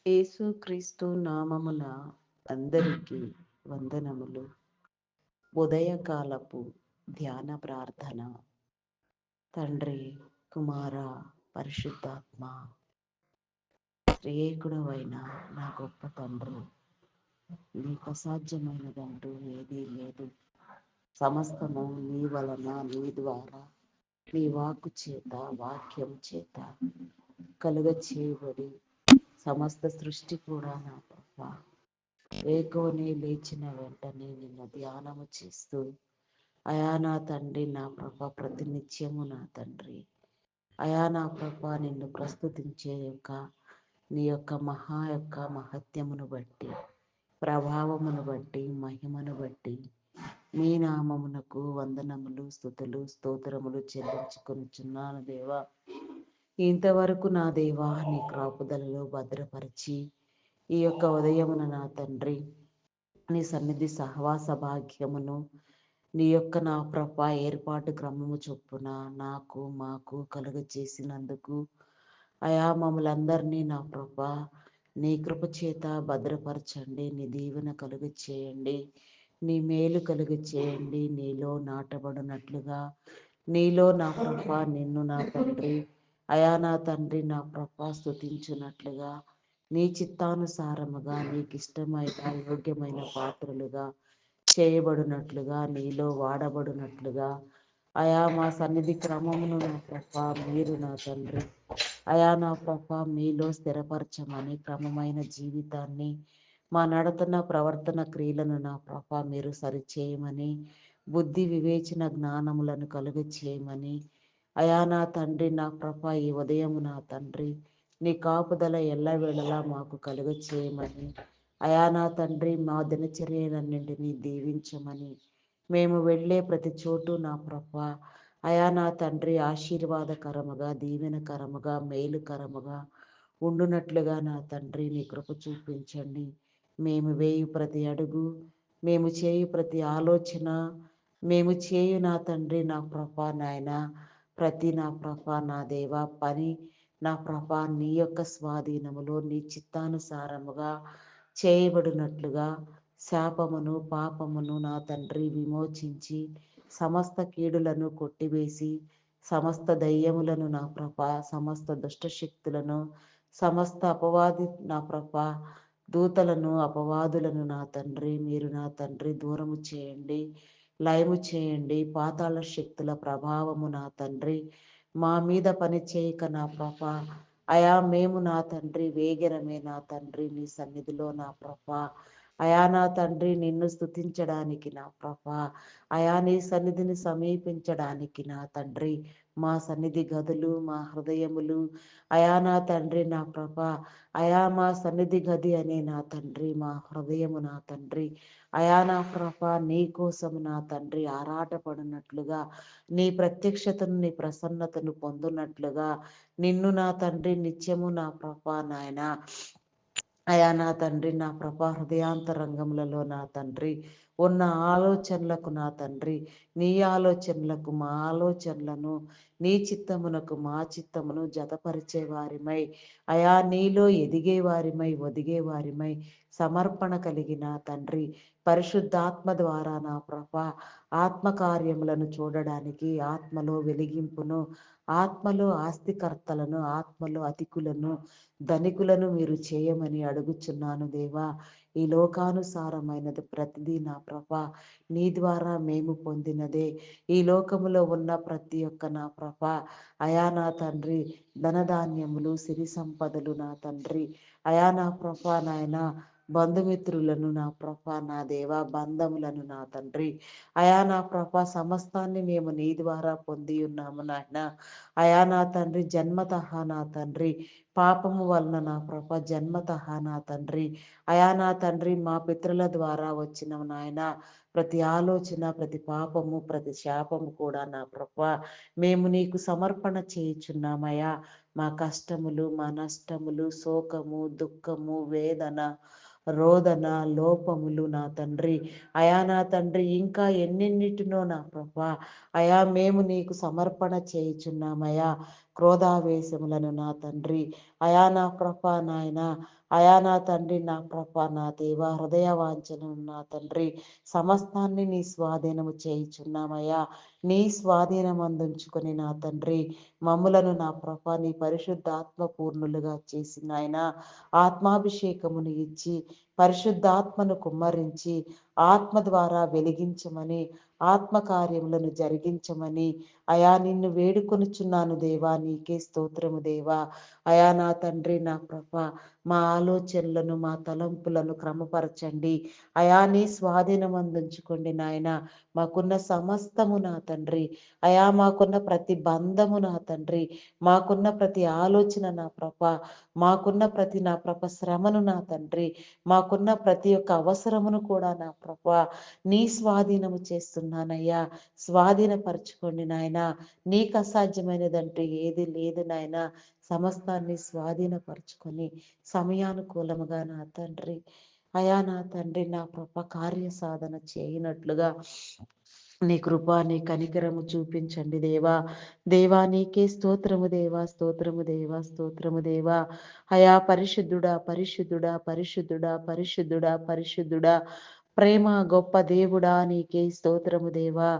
యేసుక్రీస్తు నామమున అందరికీ వందనములు. ఉదయకాలపు ధ్యాన ప్రార్థన. తండ్రి, కుమార, పరిశుద్ధాత్మ, త్రియేకుడవైన నా గొప్ప తండ్రి, నీకు అసాధ్యమైనదంటూ ఏదీ లేదు. సమస్తము నీ వలన, నీ ద్వారా, నీ వాక్కు చేత, వాక్యం చేత కలుగ చేయబడి సమస్త సృష్టి కూడా నా ప్రభా వేకోని లేచిన వెంటనే నిన్ను ధ్యానము చేస్తూ, అయా నా తండ్రి, నా ప్రభ ప్రతినిత్యము నా తండ్రి, అయా నా ప్రభ నిన్ను ప్రస్తుతించే నీ యొక్క మహత్యమును బట్టి, ప్రభావమును బట్టి, మహిమను బట్టి మీ నామమునకు వందనములు, స్తుతులు, స్తోత్రములు చెల్లించుకొనుచున్నాను దేవా. ఇంతవరకు నా దేవా నీ కాపుదలలో భద్రపరిచి ఈ యొక్క ఉదయమున నా తండ్రి నీ సన్నిధి సహవాస భాగ్యమును నీ యొక్క నా ప్రభ ఏర్పాటు క్రమము చొప్పున నాకు మాకు కలుగ చేసినందుకు అయా మమ్మలందరినీ నా ప్రభ నీ కృప చేత భద్రపరచండి, నీ దీవెన కలుగ చేయండి, నీ మేలు కలుగ చేయండి. నీలో నాటబడినట్లుగా, నీలో నా ప్రభ నిన్ను నా తండ్రి అయా నా తండ్రి నా ప్రభ స్తుతించున్నట్లుగా, నీ చిత్తానుసారముగా, నీకు ఇష్టమైన యోగ్యమైన పాత్రలుగా చేయబడినట్లుగా, నీలో వాడబడినట్లుగా అయా మా సన్నిధి క్రమమును నా ప్రభ మీరు నా తండ్రి అయా నా ప్రభ మీలో స్థిరపరచమని, క్రమమైన జీవితాన్ని మా నడతన ప్రవర్తన క్రియలను నా ప్రభ మీరు సరిచేయమని, బుద్ధి వివేచన జ్ఞానములను కలుగ చేయమని అయా నా తండ్రి నా ప్రభ ఈ ఉదయము నా తండ్రి నీ కాపుదల ఎల్లవేళలా మాకు కలుగ చేయమని, అయా నా తండ్రి మా దినచర్యలన్నింటినీ దీవించమని, మేము వెళ్ళే ప్రతి చోటు నా ప్రభ అయా నా తండ్రి ఆశీర్వాదకరముగా, దీవెనకరముగా, మేలుకరముగా ఉండునట్లుగా నా తండ్రి నీ కృప చూపించండి. మేము వేయు ప్రతి అడుగు, మేము చేయు ప్రతి ఆలోచన, మేము చేయు నా తండ్రి నా ప్రభ నాయన ప్రతి నా ప్రభ నా దేవ పని నా ప్రభ నీ యొక్క స్వాధీనములో నీ చిత్తానుసారముగా చేయబడినట్లుగా శాపమును పాపమును నా తండ్రి విమోచించి, సమస్త కీడులను కొట్టివేసి, సమస్త దయ్యములను నా ప్రభ, సమస్త దుష్టశక్తులను, సమస్త అపవాది నా ప్రభ దూతలను, అపవాదులను నా తండ్రి మీరు నా తండ్రి దూరము చేయండి, లయము చేయండి. పాతాళ శక్తుల ప్రభావము నా తండ్రి మా మీద పని చేయక నా ప్రభ అయా మేము నా తండ్రి వేగిరమే నా తండ్రి నీ సన్నిధిలో నా ప్రభ అయా నా తండ్రి నిన్ను స్తుతించడానికి నా ప్రభ అయా నీ సన్నిధిని సమీపించడానికి నా తండ్రి మా సన్నిధి గదులు, మా హృదయములు అయా నా తండ్రి నా ప్రభ అయా మా సన్నిధి గది అనే నా తండ్రి మా హృదయము నా తండ్రి అయా నా ప్రభ నీ కోసము నా తండ్రి ఆరాటపడినట్లుగా, నీ ప్రత్యక్షతను నీ ప్రసన్నతను పొందునట్లుగా, నిన్ను నా తండ్రి నిత్యము నా ప్రభ నాయన అయా నా తండ్రి నా ప్రభా హృదయాంతరంగములలో నా తండ్రి ఉన్న ఆలోచనలకు నా తండ్రి నీ ఆలోచనలకు మా ఆలోచనలను, నీ చిత్తమునకు మా చిత్తమును జతపరిచే వారిమై అయా నీలో ఎదిగే వారిమై, ఒదిగే వారిమై, సమర్పణ కలిగిన తండ్రి పరిశుద్ధాత్మ ద్వారా నా ప్రభా ఆత్మకార్యములను చూడడానికి, ఆత్మలో వెలిగింపును, ఆత్మలో ఆస్తికర్తలను, ఆత్మలో అతికులను, ధనికులను మీరు చేయమని అడుగుచున్నాను దేవా. ఈ లోకానుసారమైనది ప్రతిదీ నా ప్రభ నీ ద్వారా మేము పొందినదే. ఈ లోకములో ఉన్న ప్రతి ఒక్క నా ప్రభ అయా నా తండ్రి ధనధాన్యములు, సిరి సంపదలు నా తండ్రి అయా నా ప్రభ నాయన బంధుమిత్రులను నా ప్రభ నా దేవా బంధములను నా తండ్రి అయా నా ప్రభ సమస్తాన్ని మేము నీ ద్వారా పొంది ఉన్నాము నాయన. అయా నా తండ్రి జన్మతః నా తండ్రి పాపము వలన నా ప్రభ జన్మతః నా తండ్రి అయా నా తండ్రి మా పితరుల ద్వారా వచ్చిన నాయన ప్రతి ఆలోచన, ప్రతి పాపము, ప్రతి శాపము కూడా నా ప్రభ మేము నీకు సమర్పణ చేయుచున్నామయ్యా. మా కష్టములు, మా నష్టములు, శోకము, దుఃఖము, వేదన, రోదన, లోపములు నా తండ్రి అయా నా తండ్రి ఇంకా ఎన్నెన్నిటినో నా ప్రభ అయా మేము నీకు సమర్పణ చేయుచున్నామయ్యా. క్రోధావేశములను నా తండ్రి, అయా నా ప్రభ నాయన, అయా నా తండ్రి నా ప్రభ నా దేవ, హృదయ వాంఛను నా తండ్రి సమస్తాన్ని నీ స్వాధీనము చేయుచున్నామయ్యా. నీ స్వాధీనం అందించుకొని నా తండ్రి మమ్ములను నా ప్రభ నీ పరిశుద్ధాత్మ పూర్ణులుగా చేసిన ఆయన ఆత్మాభిషేకమును ఇచ్చి పరిశుద్ధాత్మను కుమ్మరించి ఆత్మ ద్వారా వెలిగించమని ఆత్మకార్యములను జరిగించమని అయా నిన్ను వేడుకొనుచున్నాను దేవా. నీకే స్తోత్రము దేవా. అయా నా తండ్రి నా ప్రభ మా ఆలోచనలను మా తలంపులను క్రమపరచండి అయా. నీ స్వాధీనం అందించుకోండి నాయన. మాకున్న సమస్తము నా తండ్రి అయా, మాకున్న ప్రతి బంధము నా తండ్రి, మాకున్న ప్రతి ఆలోచన నా ప్రభ, మాకున్న ప్రతి నా ప్రభ శ్రమను నా తండ్రి, మాకున్న ప్రతి ఒక్క అవసరమును కూడా నా ప్రభ నీ స్వాధీనము చేస్తున్నానయ్యా. స్వాధీనపరచుకోండి నాయన. నీకు అసాధ్యమైనదంటూ ఏది లేదు నాయన. సమస్తాన్ని స్వాధీనపరచుకొని సమయానుకూలముగా నా తండ్రి అయా నా తండ్రి నా ప్రభ కార్య సాధన చేయనట్లుగా నీ కృప నీ కనికరము చూపించండి దేవా. దేవా నీకే స్తోత్రము దేవా, స్తోత్రము దేవా, స్తోత్రము దేవా. అయా పరిశుద్ధుడా, పరిశుద్ధుడా, పరిశుద్ధుడా, పరిశుద్ధుడా, పరిశుద్ధుడా, ప్రేమ గొప్ప దేవుడా నీకే స్తోత్రము దేవా.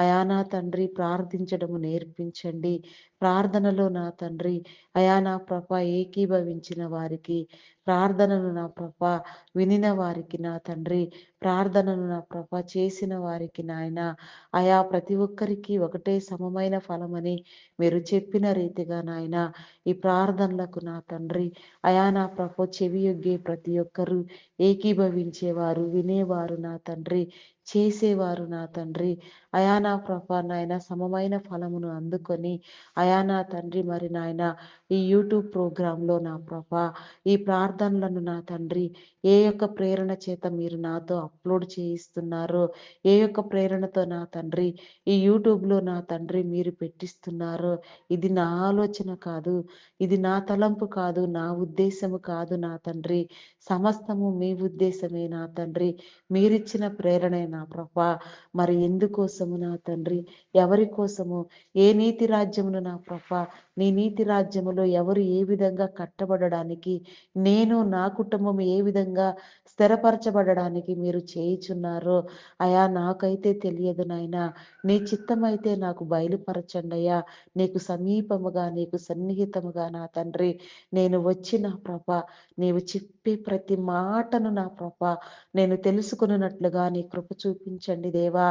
అయా నా తండ్రి ప్రార్థించడము నేర్పించండి. ప్రార్థనలో నా తండ్రి అయా నా ప్రభ ఏకీభవించిన వారికి, ప్రార్థనను నా ప్రభ వినిన వారికి నా తండ్రి, ప్రార్థనను నా ప్రభ చేసిన వారికి నాయన అయా ప్రతి ఒక్కరికి ఒకటే సమమైన ఫలమని మీరు చెప్పిన రీతిగా నాయన ఈ ప్రార్థనలకు నా తండ్రి అయా నా ప్రభ చెవియొగ్గే ప్రతి ఒక్కరూ ఏకీభవించేవారు, వినేవారు నా తండ్రి, చేసేవారు నా తండ్రి అయా నా ప్రభ నాయన సమమైన ఫలమును అందుకొని అయా నా తండ్రి మరి నాయన ఈ యూట్యూబ్ ప్రోగ్రాంలో నా ప్రభ ఈ ప్రార్థనలను నా తండ్రి ఏ యొక్క ప్రేరణ చేత మీరు నాతో అప్లోడ్ చేయిస్తున్నారో, ఏ యొక్క ప్రేరణతో నా తండ్రి ఈ యూట్యూబ్లో నా తండ్రి మీరు పెట్టిస్తున్నారో, ఇది నా ఆలోచన కాదు, ఇది నా తలంపు కాదు, నా ఉద్దేశము కాదు నా తండ్రి, సమస్తము మీ ఉద్దేశమే నా తండ్రి, మీరిచ్చిన ప్రేరణే నా ప్రభా. మరి ఎందుకోసము నా తండ్రి, ఎవరి కోసము, ఏ నీతి రాజ్యమును నా ప్రభా, నీ నీతి రాజ్యములో ఎవరు ఏ విధంగా కట్టబడడానికి, నేను నా కుటుంబం ఏ విధంగా స్థిరపరచబడడానికి మీరు చేయుచున్నారో అయా నాకైతే తెలియదు నాయన. నీ చిత్తమైతే నాకు బయలుపరచండి అయ్యా. నీకు సమీపముగా నీకు సన్నిహితముగా నా తండ్రి నేను వచ్చి నా ప్రభ నీవు చెప్పే ప్రతి మాటను నా ప్రభ నేను తెలుసుకున్నట్లుగా నీ కృప చూపించండి దేవా.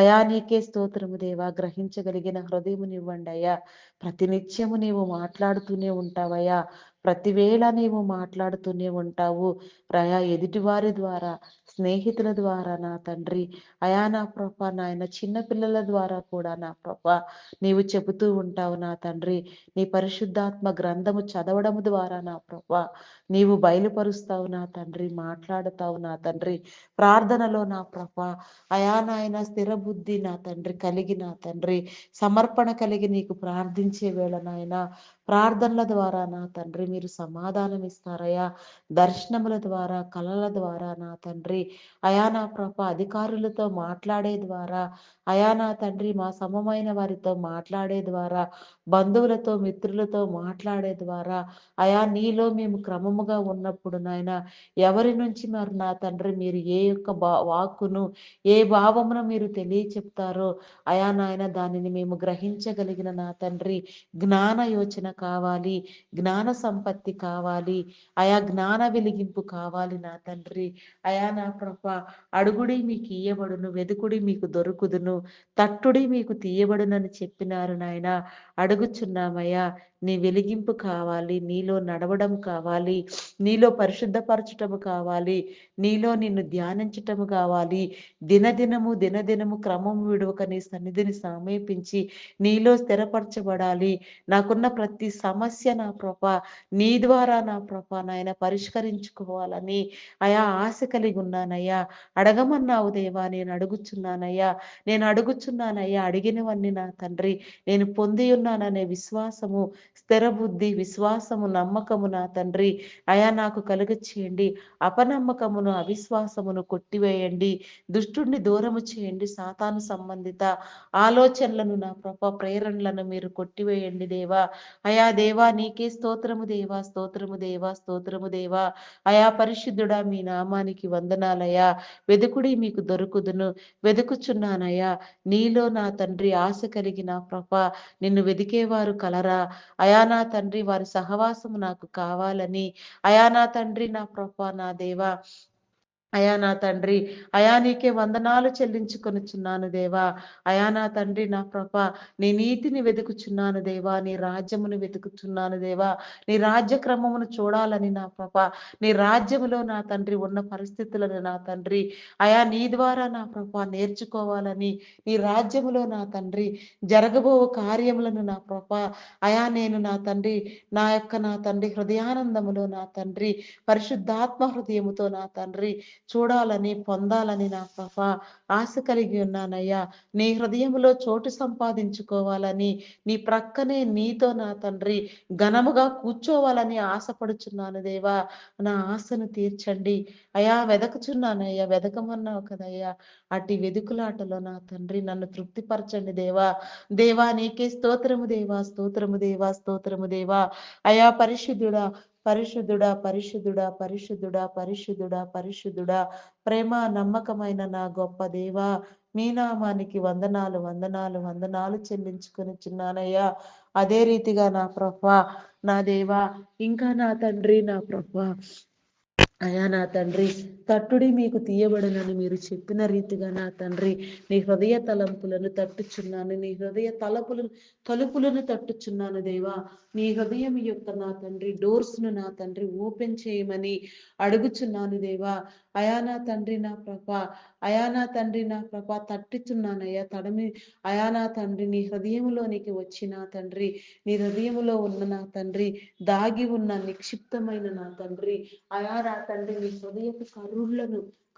అయా నీకే స్తోత్రము దేవా. గ్రహించగలిగిన హృదయమునివ్వండి అయ్యా. ప్రతినిత్యము నీవు మాట్లాడుతూనే ఉంటావయ్యా. ప్రతివేళ నీవు మాట్లాడుతూనే ఉంటావు రయా, ఎదుటివారి ద్వారా, స్నేహితుల ద్వారా నా తండ్రి అయా నా ప్రభ నాయన చిన్నపిల్లల ద్వారా కూడా నా ప్రభ నీవు చెబుతూ ఉంటావు నా తండ్రి. నీ పరిశుద్ధాత్మ గ్రంథము చదవడము ద్వారా నా ప్రభ నీవు బయలుపరుస్తావు నా తండ్రి, మాట్లాడుతావు నా తండ్రి. ప్రార్థనలో నా ప్రభ అయా నాయన స్థిర బుద్ధి నా తండ్రి కలిగి నా తండ్రి సమర్పణ కలిగి నీకు ప్రార్థించే వేళ నాయన ప్రార్థనల ద్వారా నా తండ్రి మీరు సమాధానం ఇస్తారయ్యా. దర్శనముల ద్వారా, కళల ద్వారా నా తండ్రి అయా నా ప్రభ అధికారులతో మాట్లాడే ద్వారా, అయా నా తండ్రి మా సమమైన వారితో మాట్లాడే ద్వారా, బంధువులతో మిత్రులతో మాట్లాడే ద్వారా, అయా నీలో మేము క్రమముగా ఉన్నప్పుడు నాయన ఎవరి నుంచి మరి నా తండ్రి మీరు ఏ యొక్క వాక్కును ఏ భావమును మీరు తెలియచెప్తారో అయా నాయన దానిని మేము గ్రహించగలిగిన నా తండ్రి జ్ఞాన యోచన కావాలి, జ్ఞాన సంపత్తి కావాలి, అయా జ్ఞాన వెలిగింపు కావాలి నా తండ్రి. అయా నా ప్రభ అడుగుడి మీకు ఇయ్యబడును, వెదుకుడి మీకు దొరుకుదును, తట్టుడి మీకు తీయబడునని చెప్పినారు నాయన. అడుగుచున్నామయ్యా. నీ వెలిగింపు కావాలి, నీలో నడవడం కావాలి, నీలో పరిశుద్ధపరచటము కావాలి, నీలో నిన్ను ధ్యానించటము కావాలి. దినదినము దినదినము క్రమము విడువక నీ సన్నిధిని సమీపించి నీలో స్థిరపరచబడాలి. నాకున్న ప్రతి సమస్య నా ప్రభ నీ ద్వారా నా ప్రభ నాయన పరిష్కరించుకోవాలని అయా ఆశ కలిగి ఉన్నానయ్యా. అడగమన్నావు దేవా, నేను అడుగుచున్నానయ్యా, నేను అడుగుచున్నానయ్యా. అడిగినవన్నీ నా తండ్రి నేను పొంది ఉన్నాననే విశ్వాసము స్థిర బుద్ధి, విశ్వాసము, నమ్మకము నా తండ్రి అయా నాకు కలుగచేయండి. అపనమ్మకమును, అవిశ్వాసమును కొట్టివేయండి. దుష్టుణ్ణి దూరము చేయండి. సాతాను సంబంధిత ఆలోచనలను నా ప్రభ ప్రేరణలను మీరు కొట్టివేయండి దేవా. అయా దేవా నీకే స్తోత్రము దేవా, స్తోత్రము దేవా, స్తోత్రము దేవా. అయా పరిశుద్ధుడా మీ నామానికి వందనాలయ్యా. వెదుకుడి మీకు దొరుకుదును. వెదుకుచున్నానయ్యా. నీలో నా తండ్రి ఆశ కలిగి నా ప్రభ నిన్ను వెదికేవారు కలరా. అయా నా తండ్రి వారి సహవాసము నాకు కావాలని, అయా నా తండ్రి నా ప్రభ నా దేవా, అయా నా తండ్రి అయా నీకే వందనాలు చెల్లించుకొనుచున్నాను దేవా. అయా నా తండ్రి నా ప్రభ నీ నీతిని వెతుకుచున్నాను దేవా. నీ రాజ్యమును వెతుకుచున్నాను దేవా. నీ రాజ్య క్రమమును చూడాలని నా ప్రభ, నీ రాజ్యములో నా తండ్రి ఉన్న పరిస్థితులను నా తండ్రి అయా నీ ద్వారా నా ప్రభ నేర్చుకోవాలని, నీ రాజ్యములో నా తండ్రి జరగబో కార్యములను నా ప్రభ అయా నేను నా తండ్రి నా తండ్రి హృదయానందములో నా తండ్రి పరిశుద్ధాత్మ హృదయముతో నా తండ్రి చూడాలని, పొందాలని నా ప్రభా ఆశ కలిగి ఉన్నానయ్యా. నీ హృదయములో చోటు సంపాదించుకోవాలని, నీ ప్రక్కనే నీతో నా తండ్రి ఘనముగా కూర్చోవాలని ఆశపడుచున్నాను దేవా. నా ఆశను తీర్చండి అయా. వెదకుచున్నానయ్యా, వెదకమన్నావు కదయ్యా. అటు వెదుకులాటలో నా తండ్రి నన్ను తృప్తిపరచండి దేవా. దేవా నీకే స్తోత్రము దేవా, స్తోత్రము దేవా, స్తోత్రము దేవా. అయా పరిశుద్ధుడా, పరిశుద్ధుడా, పరిశుద్ధుడా, పరిశుద్ధుడా, పరిశుద్ధుడా, పరిశుద్ధుడా, ప్రేమ నమ్మకమైన నా గొప్ప దేవా. మీ నామానికి వందనాలు, వందనాలు, వందనాలు చెల్లించుకొనిచున్నానయ్యా. అదే రీతిగా నా ప్రభా నా దేవా, ఇంకా నా తండ్రి నా ప్రభా అయా నా తండ్రి తట్టుడి మీకు తీయబడనని మీరు చెప్పిన రీతిగా నా తండ్రి నీ హృదయ తలంపులను తట్టుచున్నాను. నీ హృదయ తలుపులను తట్టుచున్నాను దేవా. నీ హృదయం యొక్క నా తండ్రి డోర్స్ను నా తండ్రి ఓపెన్ చేయమని అడుగుచున్నాను దేవా. అయా నా తండ్రి నా ప్రభ, అయా నా తండ్రి నా ప్రభ తట్టుచున్నానయ్యా. తడమి అయా నా తండ్రి నీ హృదయంలోనికి వచ్చి నా తండ్రి నీ హృదయములో ఉన్న నా తండ్రి దాగి ఉన్న నిక్షిప్తమైన నా తండ్రి అయా నా తండ్రి నీ హృదయపు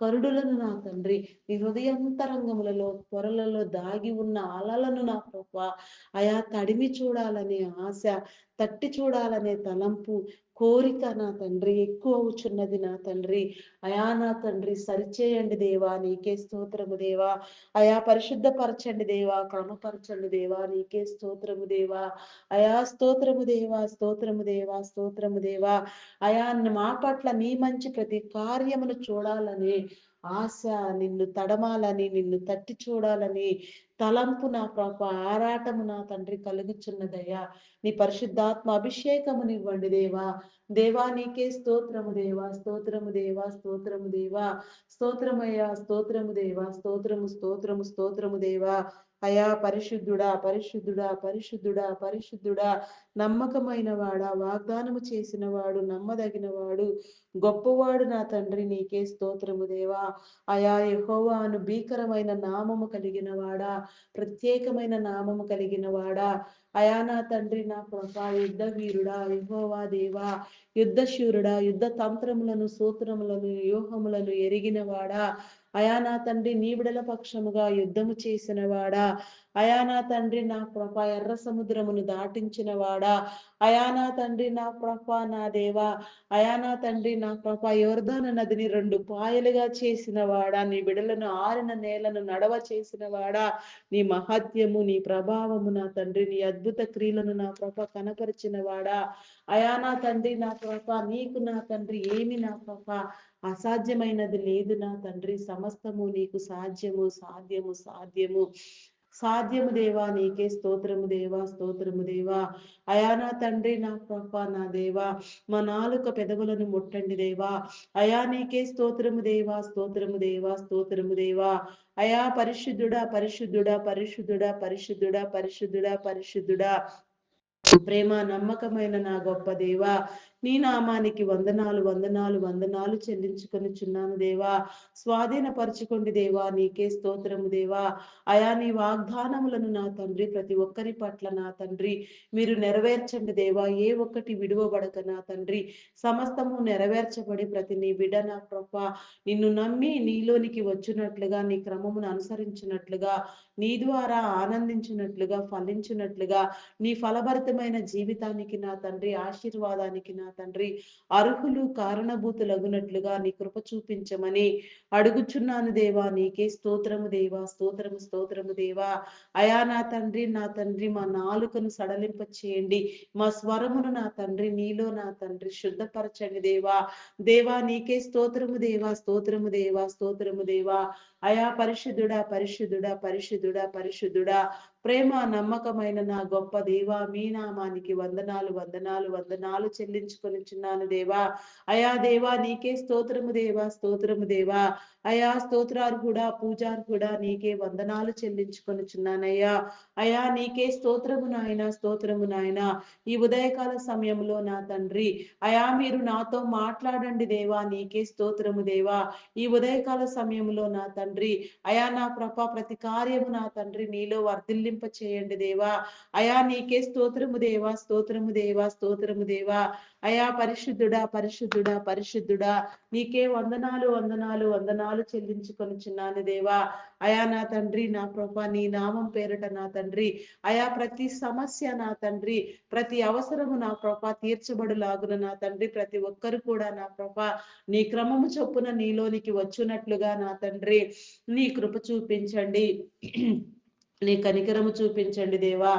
కరుడులను నా తండ్రి నీ హృదయంతరంగములలో పొరలలో దాగి ఉన్న అలలను నా ప్రభా అయా తడిమి చూడాలనే ఆశ, తట్టి చూడాలనే తలంపు, కోరిక నా తండ్రి ఎక్కువ అవుచున్నది నా తండ్రి. అయా నా తండ్రి సరిచేయండి దేవా. నీకే స్తోత్రము దేవా. అయా పరిశుద్ధపరచండి దేవా, క్రమపరచండి దేవా. నీకే స్తోత్రము దేవా. అయా స్తోత్రము దేవా, స్తోత్రము దేవా, స్తోత్రము దేవా. అయా మా పట్ల నీ మంచి ప్రతి కార్యమును చూడాలని ఆశ, నిన్ను తడమాలని, నిన్ను తట్టి చూడాలని తలంపు నా ప్రభ ఆరాటము నా తండ్రి కలుగుచున్నదయ్యా. నీ పరిశుద్ధాత్మ అభిషేకమునివ్వండి దేవా. దేవా నీకే స్తోత్రము దేవా, స్తోత్రము దేవా, స్తోత్రము దేవా, స్తోత్రమయ్యా, స్తోత్రము దేవా, స్తోత్రము, స్తోత్రము, స్తోత్రము దేవా. అయా పరిశుద్ధుడా, పరిశుద్ధుడా, పరిశుద్ధుడా, పరిశుద్ధుడా, నమ్మకమైన వాడా, వాగ్దానము చేసిన వాడు, నమ్మదగిన వాడు, గొప్పవాడు నా తండ్రి నీకే స్తోత్రము దేవా. అయా యెహోవాను భీకరమైన నామము కలిగిన వాడా, ప్రత్యేకమైన నామము కలిగిన వాడా, అయా నా తండ్రి నా ప్రభా యుద్ధ వీరుడా, యెహోవా దేవా, యుద్ధ శూరుడా, యుద్ధ తంత్రములను, సూత్రములను, వ్యూహములను ఎరిగిన వాడా, అయా నా తండ్రి నీ బిడల పక్షముగా యుద్ధము చేసిన వాడా, అయా నా తండ్రి నా ప్రభ ఎర్ర సముద్రమును దాటించిన వాడా, అయా నా తండ్రి నా ప్రభ నా దేవా, అయా నా తండ్రి నా ప్రభ యోర్దాను నదిని రెండు పాయలుగా చేసిన వాడా, నీ బిడలను ఆరిన నేలను నడవ చేసిన వాడా, నీ మహత్యము, నీ ప్రభావము నా తండ్రి, నీ అద్భుత క్రియలను నా ప్రభ కనపరిచిన వాడా, అయా నా తండ్రి నా ప్రభ నీకు నా తండ్రి ఏమి నా ప్రభ అసాధ్యమైనది లేదు నా తండ్రి. సమస్తము నీకు సాధ్యము, సాధ్యము, సాధ్యము, సాధ్యము దేవా. నీకే స్తోత్రము దేవా, స్తోత్రము దేవా. అయా నా తండ్రి నా ప్రభ నా దేవా, మా నాలుక పెదవులను ముట్టండి దేవా. అయా నీకే స్తోత్రము దేవా, స్తోత్రము దేవా, స్తోత్రము దేవా. అయా పరిశుద్ధుడా, పరిశుద్ధుడా, పరిశుద్ధుడా, పరిశుద్ధుడా, పరిశుద్ధుడా, పరిశుద్ధుడా, ప్రేమ నమ్మకమైన నా గొప్ప దేవా. నీ నామానికి వందనాలు వందనాలు వందనాలు చెల్లించుకొనిచున్నాను దేవా. స్వాధీనపరచుకోండి దేవా, నీకే స్తోత్రము దేవా. అయా నీ వాగ్దానములను నా తండ్రి ప్రతి ఒక్కరి పట్ల నా తండ్రి మీరు నెరవేర్చండి దేవా. ఏ ఒక్కటి విడువబడక నా తండ్రి సమస్తము నెరవేర్చబడి ప్రతి నీ బిడ్డ నా ప్రభ నిన్ను నమ్మి నీలోనికి వచ్చినట్లుగా, నీ క్రమమును అనుసరించినట్లుగా, నీ ద్వారా ఆనందించినట్లుగా, ఫలించినట్లుగా, నీ ఫలభరితమైన జీవితానికి నా తండ్రి, ఆశీర్వాదానికి నా తండ్రి అర్హులు కారణభూతులగునట్లుగా నీ కృప చూపించమని అడుగుచున్నాను దేవా. నీకే స్తోత్రము దేవా, స్తోత్రము స్తోత్రము దేవా. అయా నా తండ్రి, నా తండ్రి మా నాలుకను సడలింప చేయండి, మా స్వరమును నా తండ్రి నీలో నా తండ్రి శుద్ధపరచండి దేవా. దేవా నీకే స్తోత్రము దేవా, స్తోత్రము దేవా, స్తోత్రము దేవా. అయా పరిశుద్ధుడా పరిశుద్ధుడా పరిశుద్ధుడా పరిశుద్ధుడా, ప్రేమ నమ్మకమైన నా గొప్ప దేవా, మీ నామానికి వందనాలు వందనాలు వందనాలు చెల్లించుకొనిచున్నాను దేవా. అయా దేవా నీకే స్తోత్రము దేవా, స్తోత్రము దేవా. అయా స్తోత్రార్హుడా పూజార్హుడా నీకే వందనాలు చెల్లించుకొనిచున్నానయ్యా. అయా నీకే స్తోత్రము నాయన, స్తోత్రము నాయన. ఈ ఉదయకాల సమయంలో నా తండ్రి అయా మీరు నాతో మాట్లాడండి దేవా. నీకే స్తోత్రము దేవా. ఈ ఉదయకాల సమయంలో నా తండ్రి అయా నా ప్రతి కార్యము నా తండ్రి నీలో వర్ధిల్లింప చేయండి దేవా. అయా నీకే స్తోత్రము దేవా, స్తోత్రము దేవా, స్తోత్రము దేవా. అయా పరిశుద్ధుడా పరిశుద్ధుడా పరిశుద్ధుడా, నీకే వందనాలు వందనాలు వందనాలు చెల్లించుకొనిచున్నాను దేవా. అయా నా తండ్రి నా ప్రభ నీ నామం పేరట నా తండ్రి అయా ప్రతి సమస్య నా తండ్రి, ప్రతి అవసరము నా ప్రభ తీర్చబడులాగున నా తండ్రి ప్రతి ఒక్కరు కూడా నా ప్రభ నీ క్రమము చొప్పున నీలోనికి వచ్చునట్లుగా నా తండ్రి నీ కృప చూపించండి, నీ కనికరము చూపించండి దేవా.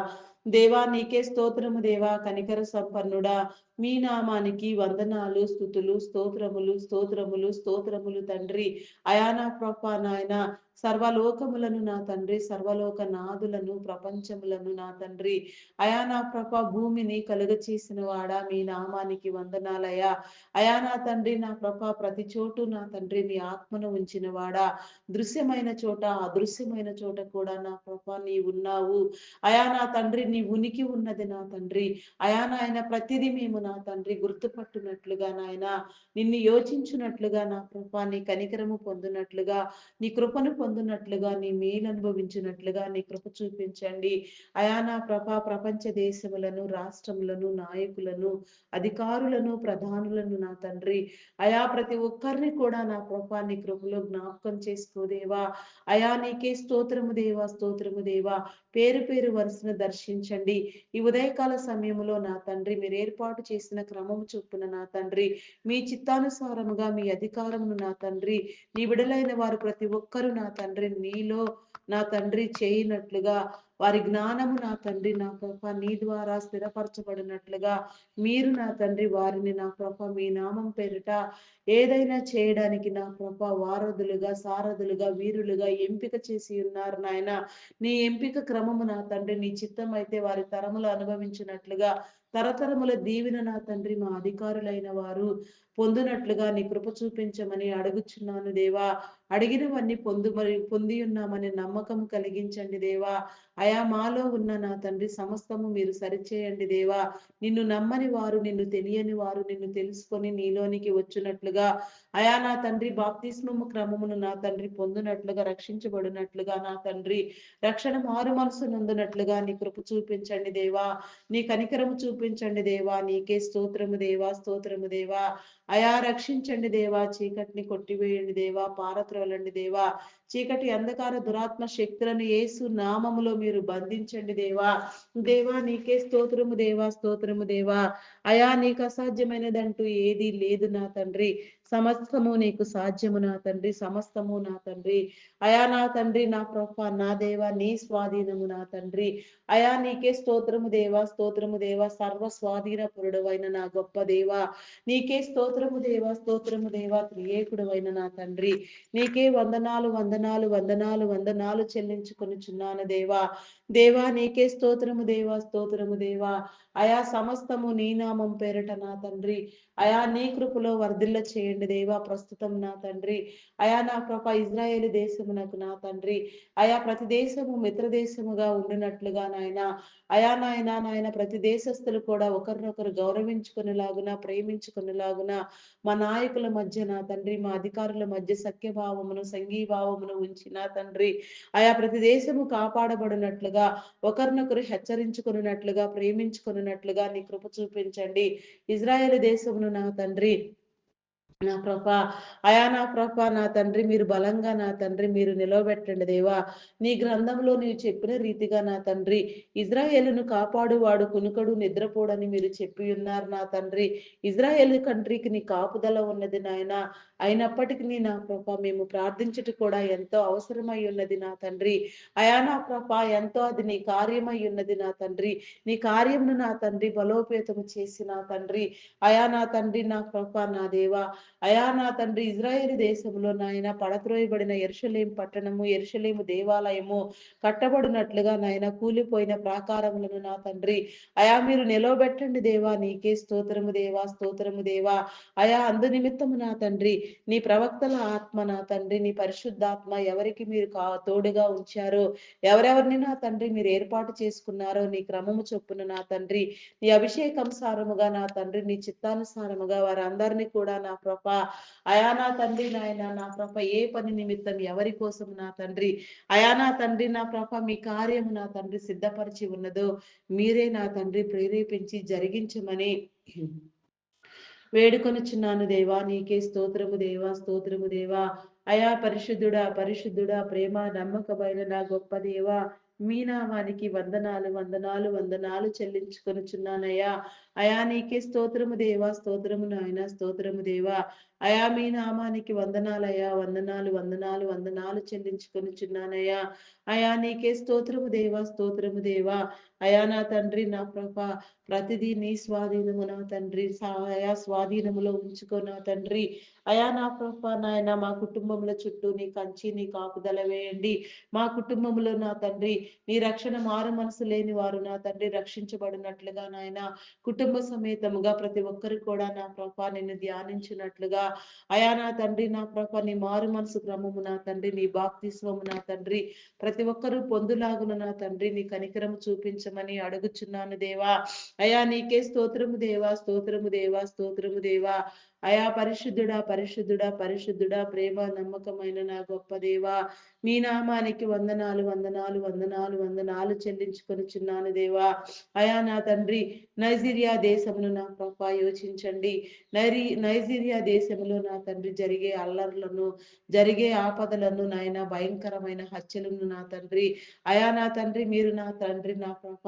దేవా నీకే స్తోత్రము దేవా, కనికర సంపన్నుడా. మీ నామానికి వందనాలు స్తుతులు స్తోత్రములు స్తోత్రములు స్తోత్రములు తండ్రి. అయా నా ప్రభ నాయన సర్వలోకములను నా తండ్రి, సర్వలోక నాదులను ప్రపంచములను నా తండ్రి అయా నా ప్రభ భూమిని కలుగ చేసిన వాడా, మీ నామానికి వందనాలయ్యా. అయా నా తండ్రి నా ప్రభ ప్రతి చోటు నా తండ్రి నీ ఆత్మను ఉంచిన వాడా, దృశ్యమైన చోట అదృశ్యమైన చోట కూడా నా ప్రభ నీ ఉన్నావు. అయా నా తండ్రి నీ ఉనికి ఉన్నది నా తండ్రి. అయా నాయన ప్రతిదీ మేము నా తండ్రి గుర్తుపట్టునట్లుగా నాయన, నిన్ను యోచించున్నట్లుగా నా ప్రభ నీ కనికరము పొందునట్లుగా, నీ కృపను పొందునట్లుగా, నీ మేలు అనుభవించినట్లుగా నీ కృప చూపించండి. అయా నా ప్రభ ప్రపంచ దేశములను రాష్ట్రములను నాయకులను అధికారులను ప్రధానులను నా తండ్రి అయా ప్రతి ఒక్కరిని కూడా నా ప్రభ నీ కృపలో జ్ఞాపకం చేసుకోదేవా. అయా నీకే స్తోత్రము దేవా, స్తోత్రము దేవా. పేరు పేరు వరుసను దర్శించండి. ఈ ఉదయకాల సమయంలో నా తండ్రి మీరు ఏర్పాటు చేసిన క్రమము చొప్పున నా తండ్రి మీ చిత్తానుసారముగా మీ అధికారమును నా తండ్రి నీ విడలైన వారు ప్రతి ఒక్కరూ నా తండ్రి నీలో నా తండ్రి చేయనట్లుగా, వారి జ్ఞానము నా తండ్రి నా ప్రభ నీ ద్వారా స్థిరపరచబడినట్లుగా మీరు నా తండ్రి వారిని నా ప్రభ మీ నామం పేరిట ఏదైనా చేయడానికి నా ప్రభ వారధులుగా సారథులుగా వీరులుగా ఎంపిక చేసి ఉన్నారు నాయన. నీ ఎంపిక క్రమము నా తండ్రి నీ చిత్తం అయితే వారి తరములు అనుభవించినట్లుగా తరతరముల దీవెన నా తండ్రి మా అధికారులైన వారు పొందునట్లుగా నీ కృప చూపించమని అడుగుచున్నాను దేవా. అడిగినవన్నీ పొంది ఉన్నామని నమ్మకం కలిగించండి దేవా. అయా మాలో ఉన్న నా తండ్రి సమస్తము మీరు సరిచేయండి దేవా. నిన్ను నమ్మని వారు, నిన్ను తెలియని వారు నిన్ను తెలుసుకొని నీలోనికి వచ్చినట్లుగా, అయా నా తండ్రి బాప్తిస్మము క్రమమును నా తండ్రి పొందునట్లుగా, రక్షించబడినట్లుగా నా తండ్రి రక్షణ మారు మనసు నందునట్లుగా నీ కృప చూపించండి దేవా. నీ కనికరము చూపించండి దేవా. నీకే స్తోత్రము దేవా, స్తోత్రము దేవా. అయా రక్షించండి దేవా, చీకటిని కొట్టివేయండి దేవా, పారత్రోలండి దేవా. చీకటి అంధకార దురాత్మ శక్తులను యేసు నామములో మీరు బంధించండి దేవా. దేవా నీకే స్తోత్రము దేవా, స్తోత్రము దేవా. అయా నీకు అసాధ్యమైనదంటూ ఏది లేదు నా తండ్రి. సమస్తము నీకు సాధ్యము నా తండ్రి, సమస్తము నా తండ్రి. అయా నా తండ్రి నా ప్రభ నా దేవా నీ స్వాధీనము నా తండ్రి. అయా నీకే స్తోత్రము దేవా, స్తోత్రము దేవా. సర్వ స్వాధీన పురుడవైన నా గొప్ప దేవా నీకే స్తోత్రము దేవా, స్తోత్రము దేవా. త్రియేకుడు అయిన నా తండ్రి నీకే వందనాలు వందనాలు వందనాలు వందనాలు చెల్లించుకొనిచున్నాను దేవా. దేవా నీకే స్తోత్రము దేవా, స్తోత్రము దేవా. అయా సమస్తము నీ నామం పేరట నా తండ్రి అయా నీ కృపలో వర్ధిల్ల చేయండి దేవా. ప్రస్తుతం నా తండ్రి అయా నా కృప ఇజ్రాయేలు దేశమునకు నా తండ్రి అయా ప్రతి దేశము మిత్ర దేశముగా ఉండినట్లుగా నాయన, అయా నాయన నాయన ప్రతి దేశస్థులు ఒక్కరు కూడా ఒకరినొకరు గౌరవించుకునేలాగున, ప్రేమించుకునేలాగున, మా నాయకుల మధ్య నా తండ్రి, మా అధికారుల మధ్య సఖ్యభావమును, సంఘీభావమును ఉంచి నా తండ్రి, ఆయా ప్రతి దేశము కాపాడబడినట్లుగా, ఒకరినొకరు హెచ్చరించుకున్నట్లుగా, ప్రేమించుకున్నట్లుగా నీ కృప చూపించండి. ఇజ్రాయేల్ దేశమును నా తండ్రి, నా ప్రభా, నా ప్రభా, నా తండ్రి, మీరు బలంగా నా తండ్రి మీరు నిలవబెట్టండి దేవా. నీ గ్రంథంలో నీవు చెప్పిన రీతిగా నా తండ్రి, ఇజ్రాయేలును కాపాడువాడు కునుకడు నిద్రపోడని మీరు చెప్పి ఉన్నారు నా తండ్రి. ఇజ్రాయేల్ కంట్రీకి నీ కాపుదల ఉన్నది నాయన. అయినప్పటికీ నా ప్రభా, మేము ప్రార్థించుట కూడా ఎంతో అవసరమై ఉన్నది నా తండ్రి. నా ప్రభా, ఎంతో అది నీ కార్యమై ఉన్నది నా తండ్రి. నీ కార్యమును నా తండ్రి బలోపేతము చేసి నా తండ్రి, నా తండ్రి, నా ప్రభా, నా దేవా, నా తండ్రి, ఇజ్రాయేలు దేశంలో నాయన పడత్రోయబడిన యెరూషలేము పట్టణము, యెరూషలేము దేవాలయము కట్టబడినట్లుగా నాయన కూలిపోయిన ప్రాకారములను నా తండ్రి, మీరు నిలవబెట్టండి దేవా. నీకే స్తోత్రము దేవా, స్తోత్రము దేవా. అందు నిమిత్తము నా తండ్రి, నీ ప్రవక్తల ఆత్మ నా తండ్రి, నీ పరిశుద్ధాత్మ ఎవరికి మీరు తోడుగా ఉంచారో, ఎవరెవరిని నా తండ్రి మీరు ఏర్పాటు చేసుకున్నారో నీ క్రమము చొప్పున నా తండ్రి, నీ అభిషేకానుసారముగా నా తండ్రి, నీ చిత్తానుసారముగా వారందరినీ కూడా నా ప్రభ, నా తండ్రి నాయన, నా ప్రభ, ఏ పని నిమిత్తం ఎవరి కోసం నా తండ్రి, నా తండ్రి, నా ప్రభ, మీ కార్యము నా తండ్రి సిద్ధపరిచి ఉన్నదో మీరే నా తండ్రి ప్రేరేపించి జరిగించమని వేడుకొనుచున్నాను దేవా. నీకే స్తోత్రము దేవా, స్తోత్రము దేవా. పరిశుద్ధుడా, పరిశుద్ధుడా, ప్రేమ నమ్మకమైన నా గొప్ప దేవా, మీ నామానికి వందనాలు, వందనాలు, వందనాలు చెల్లించుకొనుచున్నానయ్యా. నీకే స్తోత్రము దేవా, స్తోత్రము నాయన, స్తోత్రము దేవా. మీ నామానికి వందనాలయ్యా, వందనాలు, వందనాలు, వందనాలు చెల్లించుకొనుచున్నానయ్యా. నీకే స్తోత్రము దేవా, స్తోత్రము దేవా. నా తండ్రి, నా ప్రభ, ప్రతిదీ నీ స్వాధీనము నా తండ్రి, స్వాధీనములో ఉంచుకో నా తండ్రి. నా ప్రభ, నాయన మా కుటుంబముల చుట్టూ నీ కంచి, నీ కాపుదల వేయండి. మా కుటుంబంలో నా తండ్రి, నీ రక్షణ మారు మనసు లేని వారు నా తండ్రి రక్షించబడినట్లుగా నాయన, కుటుంబ సమేతముగా ప్రతి ఒక్కరు కూడా నా ప్రభ నిన్ను ధ్యానించినట్లుగా, నా తండ్రి, నా ప్రభ, నీ మారు మనసు క్రమము నా తండ్రి, నీ బాప్తిస్వము నా తండ్రి ప్రతి ఒక్కరూ పొందులాగున నా తండ్రి నీ కనికరము చూపించమని అడుగుచున్నాను దేవా. నీకే స్తోత్రము దేవా, స్తోత్రము దేవా, స్తోత్రము దేవా. పరిశుద్ధుడా, పరిశుద్ధుడా, పరిశుద్ధుడా, ప్రేమ నమ్మకమైన నా గొప్ప దేవా, మీ నామానికి వందనాలు, వందనాలు, వందనాలు, వందనాలు చెల్లించుకొనుచున్నాను దేవా. నా తండ్రి, నైజీరియా దేశమును నా ప్రభ యోచించండి. నైజీరియా దేశంలో నా తండ్రి జరిగే అల్లర్లను, జరిగే ఆపదలను నాయన, భయంకరమైన హత్యలను నా తండ్రి, నా తండ్రి మీరు నా తండ్రి, నా ప్రభ,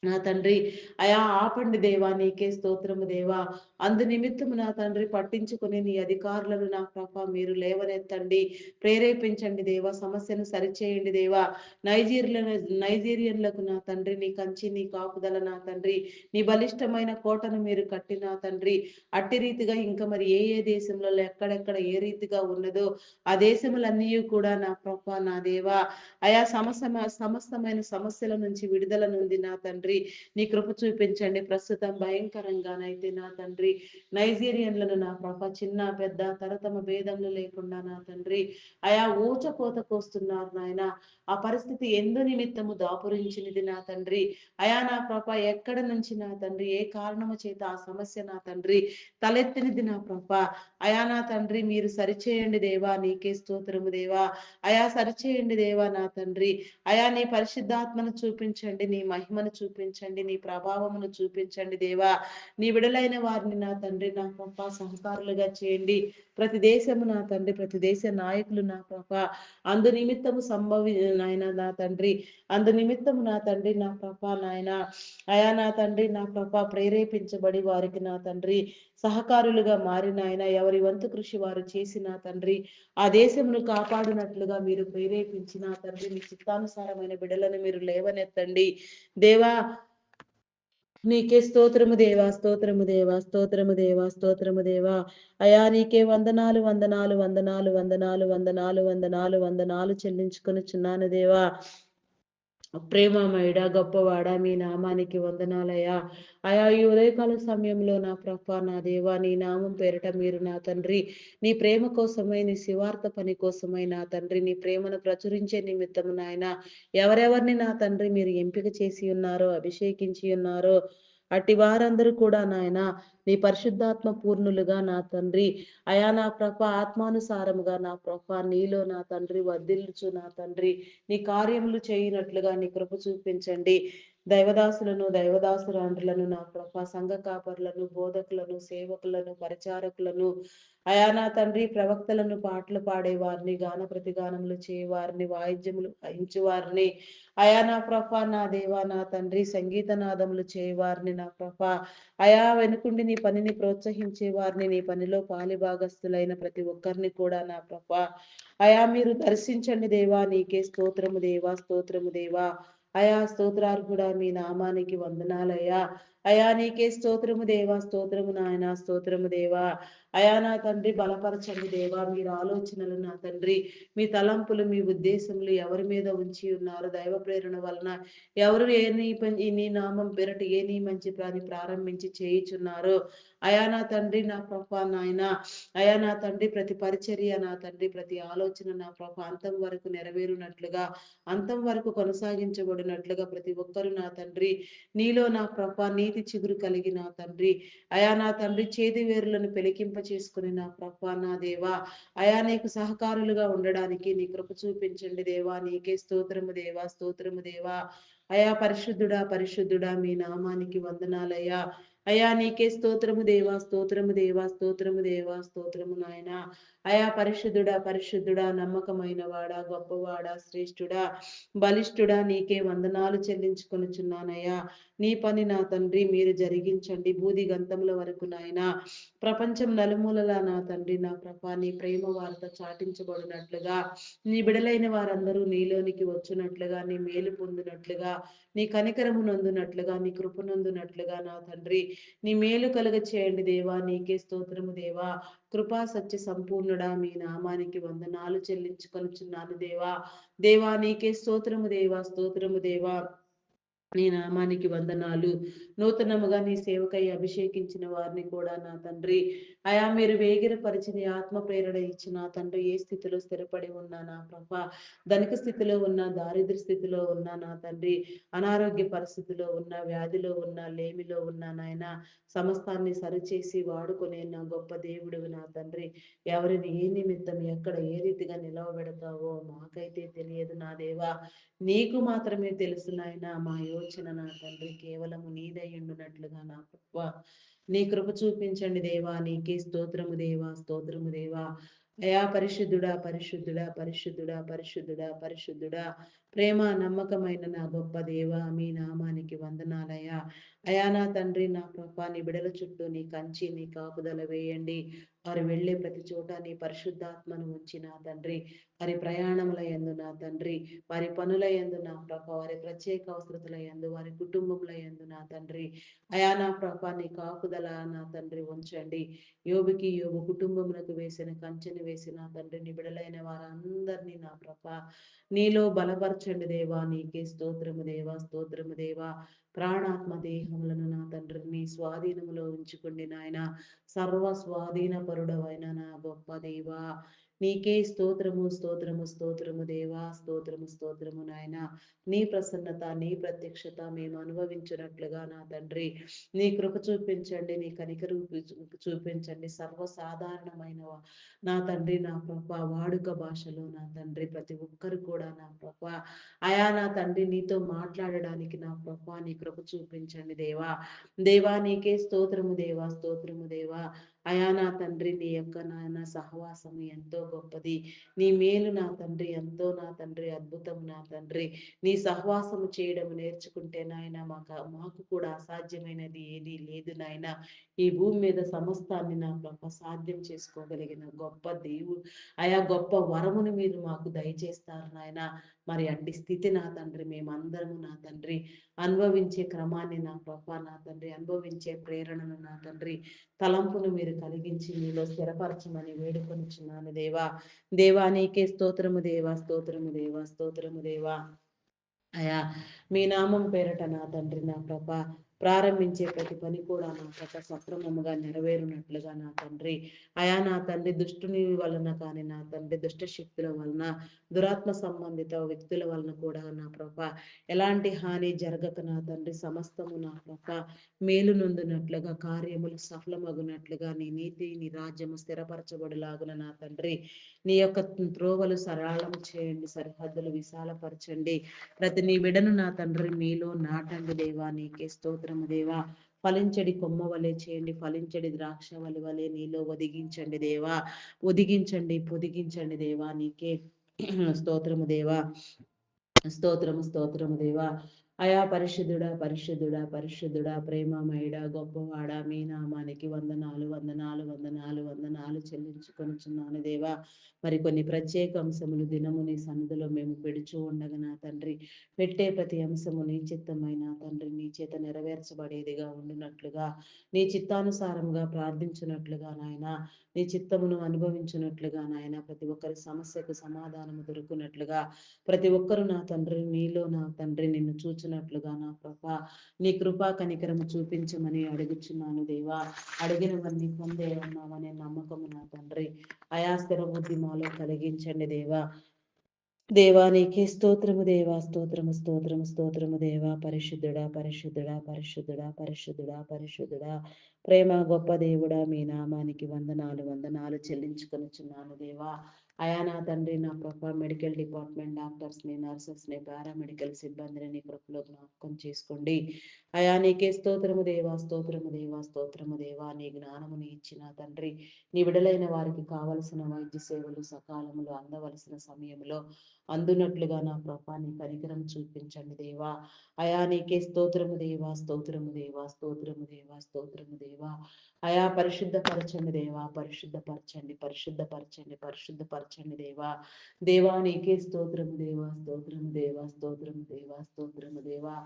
నా తండ్రి, ఆపండి దేవా. నీకే స్తోత్రము దేవా. అందు నిమిత్తము నా తండ్రి పట్టించుకుని నీ అధికారులను నా ప్రభ మీరు లేవనెత్తండి, ప్రేరేపించండి దేవా. సమస్యను సరిచేయండి దేవా. నైజీరియన్లకు నా తండ్రి నీ కంచి, నీ కాపుదల నా తండ్రి, నీ బలిష్టమైన కోటను మీరు కట్టి నా తండ్రి, అట్టి రీతిగా ఇంకా మరి ఏ ఏ దేశంలో ఎక్కడెక్కడ ఏ రీతిగా ఉన్నదో ఆ దేశములన్నీ కూడా నా ప్రభ, నా దేవా, సమస్తమైన సమస్యల నుంచి విడుదల నుండి నా తండ్రి నీ కృప చూపించండి. ప్రస్తుతం భయంకరంగానైతే నా తండ్రి నైజీరియన్లను నా ప్రభ చిన్న పెద్ద తరతమ భేదములు లేకుండా నా తండ్రి ఊచకోతకు వస్తున్నారు నాయన. ఆ పరిస్థితి ఎందు నిమిత్తము దాపురించినది నా తండ్రి. నా ప్రభ ఎక్కడ నుంచి నా తండ్రి ఏ కారణము చేత ఆ సమస్య నా తండ్రి తలెత్తినది నా ప్రభ, నా తండ్రి మీరు సరిచేయండి దేవా. నీకే స్తోత్రము దేవా. సరిచేయండి దేవా నా తండ్రి. నీ పరిశుద్ధాత్మను చూపించండి, నీ మహిమను చూపించండి, నీ ప్రభావమును చూపించండి దేవా. నీ విడలైన వారిని నా తండ్రి నా ప్రభ సహకారులుగా చేయండి. ప్రతి దేశము నా తండ్రి, ప్రతి దేశ నాయకులు నా ప్రభ అందు నిమిత్తము నాయన నా తండ్రి, అందు నిమిత్తము నా తండ్రి నా ప్రభ నాయన, నా తండ్రి నా ప్రభ ప్రేరేపించబడి వారికి నా తండ్రి సహకారులుగా మారిన ఆయన ఎవరి వంతు కృషి వారు చేసిన తండ్రి ఆ దేశమును కాపాడినట్లుగా మీరు ప్రేరేపించిన తండ్రి మీ చిత్తానుసారమైన బిడలను మీరు లేవనెత్తండి దేవా. నీకే స్తోత్రము దేవా, స్తోత్రము దేవా, స్తోత్రము దేవా, స్తోత్రము దేవా. నీకే వందనాలు, వందనాలు, వందనాలు, వందనాలు, వందనాలు, వందనాలు, వందనాలు చెల్లించుకొనుచున్నాను దేవా. ప్రేమమయుడా, గొప్పవాడా, మీ నామానికి వందనాలయ్యా. అయా ఈ ఉదయకాల సమయంలో నా ప్రభా, నా దేవా, నీ నామం పేరిట మీరు నా తండ్రి, నీ ప్రేమ కోసమై, నీ శివార్త పని కోసమై నా తండ్రి, నీ ప్రేమను ప్రచురించే నిమిత్తము నాయన ఎవరెవరిని నా తండ్రి మీరు ఎంపిక చేసి ఉన్నారో, అభిషేకించి ఉన్నారో, అట్టి వారందరూ కూడా నాయన నీ పరిశుద్ధాత్మ పూర్ణులుగా నా తండ్రి, అయా నా ఆత్మానుసారముగా నా నీలో నా తండ్రి వర్ధిల్లుచు నా తండ్రి, నీ కార్యములు చేయనట్లుగా నీ కృప చూపించండి. దైవదాసులను, దైవదాసురాండ్రులను నా సంఘ కాపరులను, బోధకులను, సేవకులను, పరిచారకులను, అయా నా తండ్రి ప్రవక్తలను, పాటలు పాడేవారిని, గాన ప్రతిగానములు చేయవారిని, వాయిద్యములు వాయించువారిని, అయా నా నా దేవా, నా తండ్రి సంగీత నాదములు చేయవారిని, నా అయా వెనుకుండి నీ పనిని ప్రోత్సహించే వారిని, నీ పనిలో పాలిభాగస్తులైన ప్రతి ఒక్కరిని కూడా నా అయా మీరు దర్శించండి దేవా, నీకే స్తోత్రము దేవా, స్తోత్రము దేవా. అయా స్తోత్రార్హుడా, మీ నామానికి వందనాలయ్యా. అయా నీకే స్తోత్రము దేవా, స్తోత్రము నాయన, స్తోత్రము దేవా. అయా నా తండ్రి బలపరచండి దేవా, మీరు ఆలోచనలు నా తండ్రి, మీ తలంపులు, మీ ఉద్దేశములు ఎవరి మీద ఉంచి ఉన్నారు, దైవ ప్రేరణ వలన ఎవరు నీ నామం పేరట ఏ నీ మంచి పని ప్రారంభించి చేయుచున్నారు. అయా నా తండ్రి, నా నాయన, అయా నా తండ్రి ప్రతి పరిచర్య నా తండ్రి, ప్రతి ఆలోచన నా అంతం వరకు నెరవేరునట్లుగా, అంతం వరకు కొనసాగించబడినట్లుగా ప్రతి ఒక్కరు నా తండ్రి నీలో నా నీతి చిగురు కలిగి నా తండ్రి, అయా నా తండ్రి చేతి వేరులను పెలికింప చేసుకుని నా నా దేవా, అయా నీకు సహకారులుగా ఉండడానికి నీ కృప చూపించండి దేవా, నీకే స్తోత్రము దేవా, స్తోత్రము దేవా. అయా పరిశుద్ధుడా, పరిశుద్ధుడా, మీ నామానికి వందనాలయ్యా. అయా నీకే స్తోత్రము దేవా, స్తోత్రము దేవా, స్తోత్రము దేవా, స్తోత్రము నాయన. అయా పరిశుద్ధుడా, పరిశుద్ధుడా, నమ్మకమైన వాడా, గొప్పవాడా, శ్రేష్ఠుడా, బలిష్ఠుడా, నీకే వందనాలు చెల్లించుకొనుచున్నానయ్యా. నీ పని నా తండ్రి మీరు జరిగించండి బూది గంతముల వరకు నాయన. ప్రపంచం నలుమూలలా నా తండ్రి, నా నీ ప్రేమ వార్త చాటించబడినట్లుగా, నీ బిడలైన వారందరూ నీలోనికి వచ్చినట్లుగా, నీ మేలు పొందినట్లుగా, నీ కనికరము నందునట్లుగా, నీ కృప నందునట్లుగా నా తండ్రి, నీ మేలు కలుగ చేయండి దేవా, నీకే స్తోత్రము దేవా. కృపా సత్య సంపూర్ణుడా, మీ నామానికి వందనాలు చెల్లించుకొనుచున్నాను దేవా. దేవా నీకే స్తోత్రము దేవా, స్తోత్రము దేవా. నీ నామానికి వందనాలు. నూతనముగా నీ సేవకై అభిషేకించిన వారిని కూడా నా తండ్రి, అయా మీరు వేగిరపరిచి నీ ఆత్మ ప్రేరణ ఇచ్చిన తండ్రి, ఏ స్థితిలో స్థిరపడి ఉన్నా నా ధనిక స్థితిలో ఉన్న, దారిద్ర స్థితిలో ఉన్న నా తండ్రి, అనారోగ్య పరిస్థితిలో ఉన్న, వ్యాధిలో ఉన్న, లేమిలో ఉన్న నాయన, సమస్తాన్ని సరిచేసి వాడుకునే నా గొప్ప దేవుడు నా తండ్రి. ఎవరిని ఏ నిమిత్తం ఎక్కడ ఏ రీతిగా నిలవబెడతావో మాకైతే తెలియదు నా దేవా, నీకు మాత్రమే తెలుసు నాయన. మా యోచన నా తండ్రి కేవలము నీదయ్యుండునట్లుగా నా నీ కృప చూపించండి దేవా, నీకే స్తోత్రము దేవా, స్తోత్రము దేవా. అయా పరిశుద్ధుడా, పరిశుద్ధుడా, పరిశుద్ధుడా, పరిశుద్ధుడా, పరిశుద్ధుడా, ప్రేమ నమ్మకమైన నా గొప్ప దేవా, మీ నామానికి వందనాలయ్యా. అయా నా తండ్రి, నా నీ బిడల చుట్టూ నీ కంచి, నీ కాపుదల వేయండి. వారు వెళ్ళే ప్రతి చోట నీ పరిశుద్ధాత్మను ఉంచి నా తండ్రి, వారి ప్రయాణముల యందు నా తండ్రి, వారి పనుల యందు నా వారి ప్రత్యేక అవసరతల యందు, వారి కుటుంబముల యందు నా తండ్రి, అయా నా నీ కాపుదల నా తండ్రి ఉంచండి. యోబు కుటుంబములకు వేసిన కంచెను వేసిన తండ్రి, నీ బిడలైన వారందరినీ నా నీలో బలపరచండి దేవా, నీకే స్తోత్రము దేవా, స్తోత్రము దేవా. ప్రాణాత్మ దేహములను నా తండ్రి నీ స్వాధీనములో ఉంచుకోండి నాయన. సర్వ స్వాధీన పరుడవైన నా గొప్ప దేవా, నీకే స్తోత్రము, స్తోత్రము, స్తోత్రము దేవా, స్తోత్రము, స్తోత్రము నాయన. నీ ప్రసన్నత, నీ ప్రత్యక్షత మేము అనుభవించినట్లుగా నా తండ్రి, నీ కృప చూపించండి, నీ కనికరు చూపించండి. సర్వసాధారణమైన నా తండ్రి, నా వాడుక భాషలో నా తండ్రి ప్రతి ఒక్కరు కూడా నా అయా నా తండ్రి నీతో మాట్లాడడానికి నా నీ కృప చూపించండి దేవా. దేవా నీకే స్తోత్రము దేవా, స్తోత్రము దేవా. అయా నా తండ్రి నీ యొక్క నాయన సహవాసం ఎంతో గొప్పది. నీ మేలు నా తండ్రి ఎంతో నా తండ్రి అద్భుతం నా తండ్రి. నీ సహవాసము చేయడం నేర్చుకుంటే నాయన మాకు కూడా అసాధ్యమైనది ఏది లేదు నాయన. ఈ భూమి మీద సమస్తాన్ని నా సాధ్యం చేసుకోగలిగిన గొప్ప దేవుడు, అయా గొప్ప వరమును మీరు మాకు దయచేస్తారు నాయన. మరి అట్టి స్థితి నా తండ్రి మేమందరము నా తండ్రి అనుభవించే క్రమాన్ని నా నా తండ్రి అనుభవించే ప్రేరణను నా తండ్రి తలంపును మీరు కలిగించి మీలో స్థిరపరచమని వేడుకొనిచున్నాను దేవా. దేవా నీకే స్తోత్రము దేవా, స్తోత్రము దేవా, స్తోత్రము దేవా. అయా మీ నామం పేరట నా తండ్రి నా ప్రభ ప్రారంభించే ప్రతి పని కూడా నా ప్రభ సక్రమముగా నెరవేరునట్లుగా నా తండ్రి అయా నా తండ్రి దుష్టుని వలన కానీ నా తండ్రి దుష్ట శక్తుల వలన దురాత్మ సంబంధిత వ్యక్తుల వలన కూడా నా ప్రభ ఎలాంటి హాని జరగక నా తండ్రి సమస్తము నా ప్రభ మేలు నొందినట్లుగా కార్యములు సఫలమగునట్లుగా నీ నీతి నీ రాజ్యము స్థిరపరచబడిలాగున నా తండ్రి నీ యొక్క త్రోవలు సరళం చేయండి, సరిహద్దులు విశాలపరచండి. ప్రతి నీ బిడను నా తండ్రి మీలో నాటండి దేవా, నీకే స్తోత్రము దేవా. ఫలించడి కొమ్మ వలె చేయండి, ఫలించడి ద్రాక్ష వలె నీలో ఒదిగించండి దేవా, ఒదిగించండి పొదిగించండి దేవా, నీకే స్తోత్రము దేవా. స్తోత్రము స్తోత్రము దేవా. అయా పరిశుద్ధుడా పరిశుద్ధుడా పరిశుద్ధుడా ప్రేమమయుడా గొప్పవాడా మీ నామానికి వందనాలు వందనాలు వందనాలు వందనాలు చెల్లించుకొనుచున్నాను దేవా. మరి కొన్ని ప్రత్యేక అంశములు దినము నీ సన్నిధిలో మేము పెడుచూ ఉండగా నా తండ్రి పెట్టే ప్రతి అంశము నీ చిత్తమైన తండ్రి నీ చేత నెరవేర్చబడేదిగా ఉండునట్లుగా నీ చిత్తానుసారంగా ప్రార్థించున్నట్లుగా నాయన నీ చిత్తమును అనుభవించున్నట్లుగా నాయన ప్రతి ఒక్కరి సమస్యకు సమాధానము దొరుకునట్లుగా ప్రతి ఒక్కరు నా తండ్రి నీలో నా తండ్రి నిన్ను చూచినట్లుగా నా ప్రభ నీ కృపా కనికరము చూపించమని అడుగుచున్నాను దేవా. అడిగినవన్నీ పొందే ఉన్నామనే నమ్మకము నా తండ్రి అయా స్థిర బుద్ధి మాలో కలిగించండి దేవా. దేవా నీకే స్తోత్రము దేవా, స్తోత్రము స్తోత్రము స్తోత్రము దేవా. పరిశుద్ధుడా పరిశుద్ధుడా పరిశుద్ధుడా పరిశుద్ధుడా పరిశుద్ధుడా ప్రేమ గొప్ప దేవుడా మీ నామానికి వందనాలు వందనాలు చెల్లించుకొనుచున్నాను దేవా. అయా నా తండ్రి నా ప్రభ మెడికల్ డిపార్ట్మెంట్ డాక్టర్స్ని నర్సెస్ని పారామెడికల్ సిబ్బందిని నీ కృపలో జ్ఞాపకం చేసుకోండి. అయా నీకే స్తోత్రము దేవా, స్తోత్రము దేవా, స్తోత్రము దేవా. నీ జ్ఞానముని ఇచ్చిన తండ్రి నీ విడలైన వారికి కావలసిన వైద్య సేవలు సకాలములు అందవలసిన సమయంలో అందునట్లుగా నా ప్రభా నీ కనికరం చూపించండి దేవా. అయా నీకే స్తోత్రము దేవా, స్తోత్రము దేవా, స్తోత్రము దేవా, స్తోత్రము దేవా. అయా పరిశుద్ధపరచండి దేవా, పరిశుద్ధపరచండి పరిశుద్ధపరచండి పరిశుద్ధపరచండి దేవా. దేవా నీకే స్తోత్రము దేవా, స్తోత్రము దేవా, స్తోత్రము దేవా, స్తోత్రము దేవా.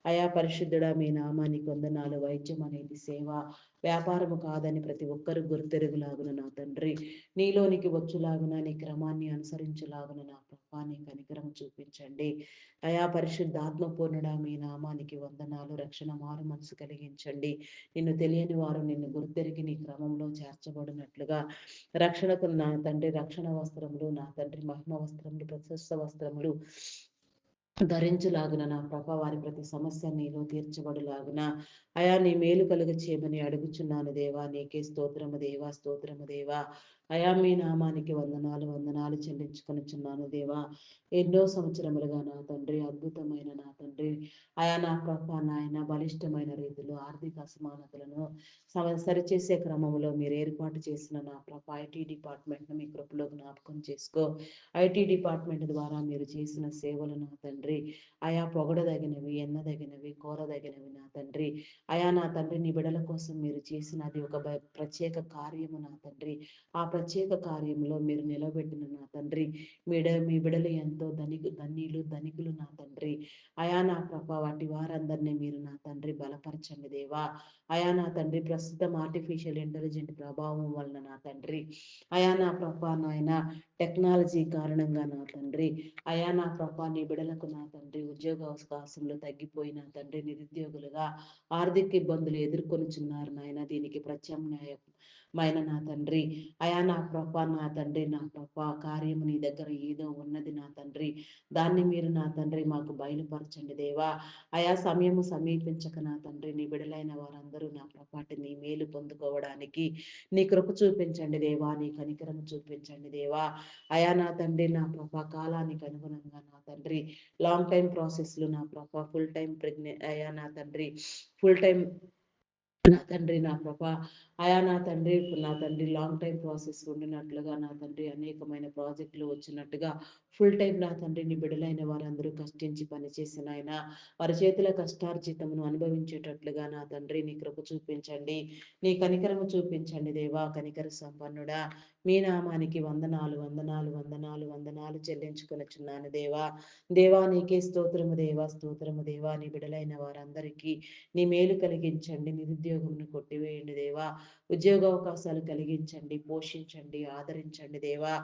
అయా పరిశుద్ధుడా మీ నామానికి వందనాలు. వైద్యం అనేది సేవ, వ్యాపారము కాదని ప్రతి ఒక్కరు గుర్తెరుగులాగున నా తండ్రి నీలోనికి వచ్చులాగున నీ క్రమాన్ని అనుసరించులాగున నా ప్రభా నీ కనికరం చూపించండి. అయా పరిశుద్ధాత్మపూర్ణుడా మీ నామానికి వందనాలు. రక్షణ మారు మనసు కలిగించండి. నిన్ను తెలియని వారు నిన్ను గుర్తెరిగి నీ క్రమంలో చేర్చబడినట్లుగా రక్షణకు నా తండ్రి రక్షణ వస్త్రములు నా తండ్రి మహిమ వస్త్రములు ప్రశస్త వస్త్రములు ధరించులాగున నా ప్రభ వారి ప్రతి సమస్య నీలో తీర్చబడులాగున అయా నీ మేలు కలుగ చేయమని అడుగుచున్నాను దేవా. నీకే స్తోత్రము దేవా, స్తోత్రము దేవా. అయా మీ నామానికి వందనాలు వందనాలు చెల్లించుకొనుచున్నాను దేవా. ఎన్నో సంవత్సరములుగా నా తండ్రి అద్భుతమైన నా తండ్రి అయా నా ప్రభ నాయన బలిష్టమైన రీతిలో ఆర్థిక అసమానతలను సరిచేసే క్రమంలో మీరు ఏర్పాటు చేసిన నా ప్రభ ఐటీ డిపార్ట్మెంట్ను మీ కృపలో జ్ఞాపకం చేసుకో. ఐటీ డిపార్ట్మెంట్ ద్వారా మీరు చేసిన సేవలు నా తండ్రి అయా పొగడదగినవి, ఎన్నదగినవి, కోరదగినవి నా తండ్రి. అయా నా తండ్రి నీ బిడల కోసం మీరు చేసినది ఒక ప్రత్యేక కార్యము నా తండ్రి. ఆ ప్రత్యేక కార్యంలో మీరు నిలబెట్టిన నా తండ్రి మీ బిడలు ఎంతో ధన్యులు ధనికులు నా తండ్రి. అయా నా ప్రభ వాటి వారందరినీ మీరు నా తండ్రి బలపరచండి దేవా. అయా నా తండ్రి ప్రస్తుతం ఆర్టిఫిషియల్ ఇంటెలిజెంట్ ప్రభావం వలన నా తండ్రి అయా నా ప్రభ నాయన టెక్నాలజీ కారణంగా నా తండ్రి అయా నా ప్రభ నీ బిడలకు నా తండ్రి ఉద్యోగ అవకాశంలో తగ్గిపోయిన తండ్రి నిరుద్యోగులుగా ఆర్థిక ఇబ్బందులు ఎదుర్కొనిచున్నారు నాయన. దీనికి ప్రత్యామ్నాయమైన నా తండ్రి అయా నా ప్రభ నా తండ్రి నా ప్రభ కార్యము నీ దగ్గర ఏదో ఉన్నది నా తండ్రి. దాన్ని మీరు నా తండ్రి మాకు బయలుపరచండి దేవా. అయా సమయము సమీపించక నా తండ్రి నీ బిడలైన వారందరూ నా ప్రభాటి నీ మేలు పొందుకోవడానికి నీ కృప చూపించండి దేవా, నీ కనికరం చూపించండి దేవా. అయా నా తండ్రి నా ప్రభ కాలానికి అనుగుణంగా నా తండ్రి లాంగ్ టైం ప్రాసెస్లు నా ప్రభ ఫుల్ టైం అయా నా తండ్రి ఫుల్ టైం నా తండ్రి నా ప్రభ అయా నా తండ్రి లాంగ్ టైం ప్రాసెస్ ఉండినట్లుగా నా తండ్రి అనేకమైన ప్రాజెక్టులు వచ్చినట్టుగా ఫుల్ టైం నా తండ్రి నీ బిడలైన వారందరూ కష్టించి పనిచేసిన ఆయన వారి చేతుల కష్టార్జితమును అనుభవించేటట్లుగా నా తండ్రి నీ కృప చూపించండి, నీ కనికరము చూపించండి దేవా. కనికర సంపన్నుడా మీ నామానికి వందనాలు వందనాలు వందనాలు వందనాలు చెల్లించుకొనుచున్నాను దేవా. దేవా నీకే స్తోత్రము దేవా, స్తోత్రము దేవా. నీ బిడలైన వారందరికీ నీ మేలు కలిగించండి, నిరుద్యోగమును కొట్టివేయండి దేవా. ఉద్యోగావకాశాలు కలిగించండి, పోషించండి, ఆదరించండి దేవా.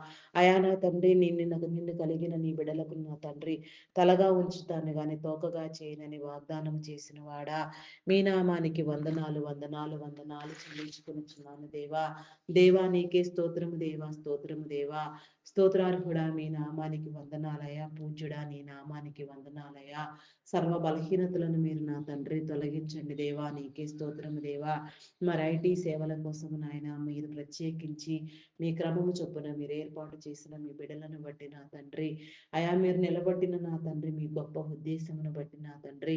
అయా నా తండ్రి, నిన్ను కలిగిన నీ బిడలకు నా తండ్రి తలగా ఉంచుతాను గాని తోకగా చేయనని వాగ్దానం చేసిన వాడా, మీ నామానికి వందనాలు వందనాలు వందనాలు చెల్లించుకొనుచున్నాను దేవా. దేవా నీకే స్తోత్రము దేవా, స్తోత్రము దేవా. స్తోత్రార్హుడా మీ నామానికి వందనాలయ, పూజ్యుడా నీ నామానికి వందనాలయ. సర్వ బలహీనతలను మీరు నా తండ్రి తొలగించండి దేవా, నీకే స్తోత్రము దేవా. మరి ఐటీ సేవల కోసం నాయన మీరు ప్రత్యేకించి మీ క్రమము చొప్పున మీరు ఏర్పాటు చేసిన మీ బిడలను బట్టి నా తండ్రి, అయా మీరు నిలబట్టిన నా తండ్రి మీ గొప్ప ఉద్దేశమును బట్టి నా తండ్రి,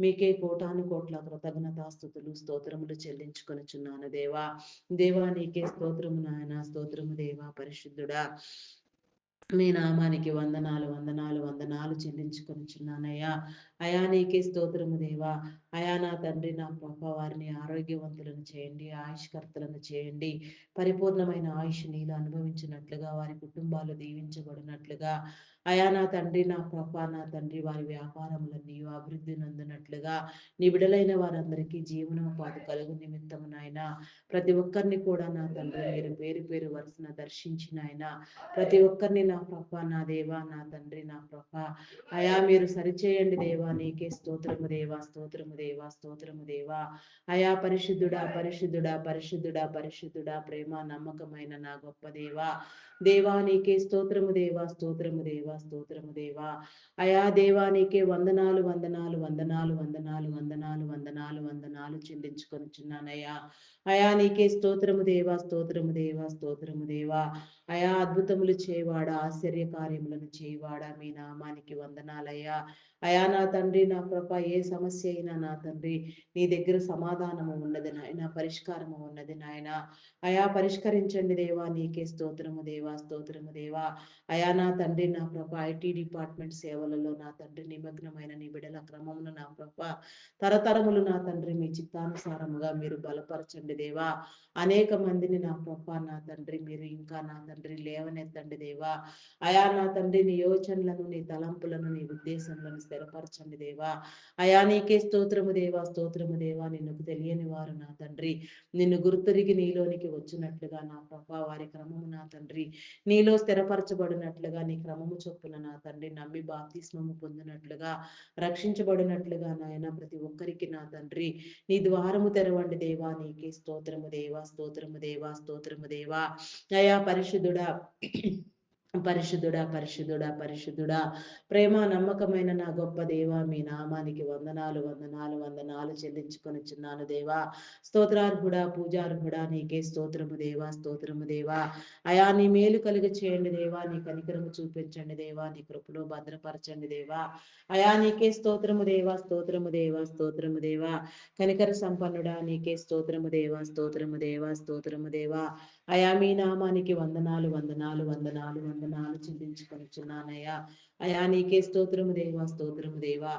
మీకే కోటాను కోట్ల కృతజ్ఞతాస్తుతులు స్తోత్రములు చెల్లించుకొనుచున్నాను దేవా. దేవా నీకే స్తోత్రము నాయన, స్తోత్రము దేవా, పరిశుద్ధుడా. మీ నామానికి వందనాలు వందనాలు వందనాలు చెల్లించుకొనిచున్నానయ్యా. అయా నీకే స్తోత్రము దేవా. అయా నా తండ్రి నా ప్రభ వారిని ఆరోగ్యవంతులను చేయండి, ఆయుష్కర్తలను చేయండి. పరిపూర్ణమైన ఆయుష్ నీళ్ళు అనుభవించినట్లుగా, వారి కుటుంబాలు దీవించబడినట్లుగా, అయా నా తండ్రి నా ప్రభ నా తండ్రి వారి వ్యాపారములన్నీ అభివృద్ధి నందునట్లుగా, నీ బిడలైన వారందరికీ జీవనోపాధి కలుగు నిమిత్తము నాయన ప్రతి ఒక్కరిని కూడా నా తండ్రి మీరు పేరు పేరు వరుసన దర్శించిన ఆయన ప్రతి ఒక్కరిని నా ప్రభ నా దేవా నా తండ్రి నా ప్రభ అయా మీరు సరిచేయండి దేవా. నీకే స్తోత్రము దేవా, స్తోత్రము దేవా, స్తోత్రము దేవా. అయా పరిశుద్ధుడా పరిశుద్ధుడా పరిశుద్ధుడా పరిశుద్ధుడా, ప్రేమ నమ్మకమైన నా గొప్ప దేవా. దేవా నీకే స్తోత్రము దేవా, స్తోత్రము దేవా, స్తోత్రము దేవా. అయా దేవా నీకే వందనాలు వందనాలు వందనాలు వందనాలు వందనాలు వందనాలు వందనాలు చెల్లించుకొనిచున్నానయ్యా. అయా నీకే స్తోత్రము దేవా, స్తోత్రము దేవా, స్తోత్రము దేవా. అయా అద్భుతములు చేయవాడా, ఆశ్చర్య కార్యములను చేయవాడా, మీ నామానికి వందనాలయ్యా. అయా నా తండ్రి నా కృప, ఏ సమస్య అయినా నా తండ్రి నీ దగ్గర సమాధానము ఉన్నది నాయన, పరిష్కారము ఉన్నది నాయన. అయా పరిష్కరించండి దేవా, నీకే స్తోత్రము దేవా, స్తోత్రము దేవా. అయా నా తండ్రి నా కృప, ఐటీ డిపార్ట్మెంట్ సేవలలో నా తండ్రి నిమగ్నమైన నీ బిడల క్రమమును నా కృప తరతరములు నా తండ్రి మీ చిత్తానుసారముగా మీరు బలపరచండి దేవా. అనేక మందిని నా కృప నా తండ్రి మీరు ఇంకా నా తండ్రి లేవనెత్తండి దేవా. అయా నా తండ్రి నీ యోచనలను, నీ తలంపులను, నీ ఉద్దేశములను స్థిరపరచండి దేవా. అయా నీకే స్తోత్రము దేవా, స్తోత్రము దేవా. నిన్ను తెలియని వారు నా తండ్రి నిన్ను గుర్తురిగి నీలోనికి వచ్చినట్లుగా నా ప్రభా వారి క్రమము నా తండ్రి నీలో స్థిరపరచబడినట్లుగా, నీ క్రమము చొప్పున నా తండ్రి నమ్మి బాప్తిస్మము పొందినట్లుగా, రక్షించబడినట్లుగా నాయన ప్రతి ఒక్కరికి నా తండ్రి నీ ద్వారము తెరవండి దేవా. నీకే స్తోత్రము దేవా, స్తోత్రము దేవా, స్తోత్రము దేవా. అయా పరిశుద్ధుడా పరిశుద్ధుడా పరిశుద్ధుడా పరిశుద్ధుడా, ప్రేమ నమ్మకమైన నా గొప్ప దేవా, మీ నామానికి వందనాలు వందనాలు వందనాలు చెల్లించుకొనిచున్నాను దేవా. స్తోత్రార్హుడా పూజార్హుడా, నీకే స్తోత్రము దేవా, స్తోత్రము దేవా. అయా నీ మేలు కలుగ చేయండి దేవా, నీ కనికరము చూపించండి దేవా, నీ కృపలో భద్రపరచండి దేవా. అయా నీకే స్తోత్రము దేవా, స్తోత్రము దేవా, స్తోత్రము దేవా. కనికర సంపన్నుడా నీకే స్తోత్రము దేవా, స్తోత్రము దేవా, స్తోత్రము దేవా. అయా మీ నామానికి వందనాలు వందనాలు వందనాలు వందనాలు చెల్లించుకొనిచున్నానయ్యా. అయా నీకే స్తోత్రము దేవా, స్తోత్రము దేవా.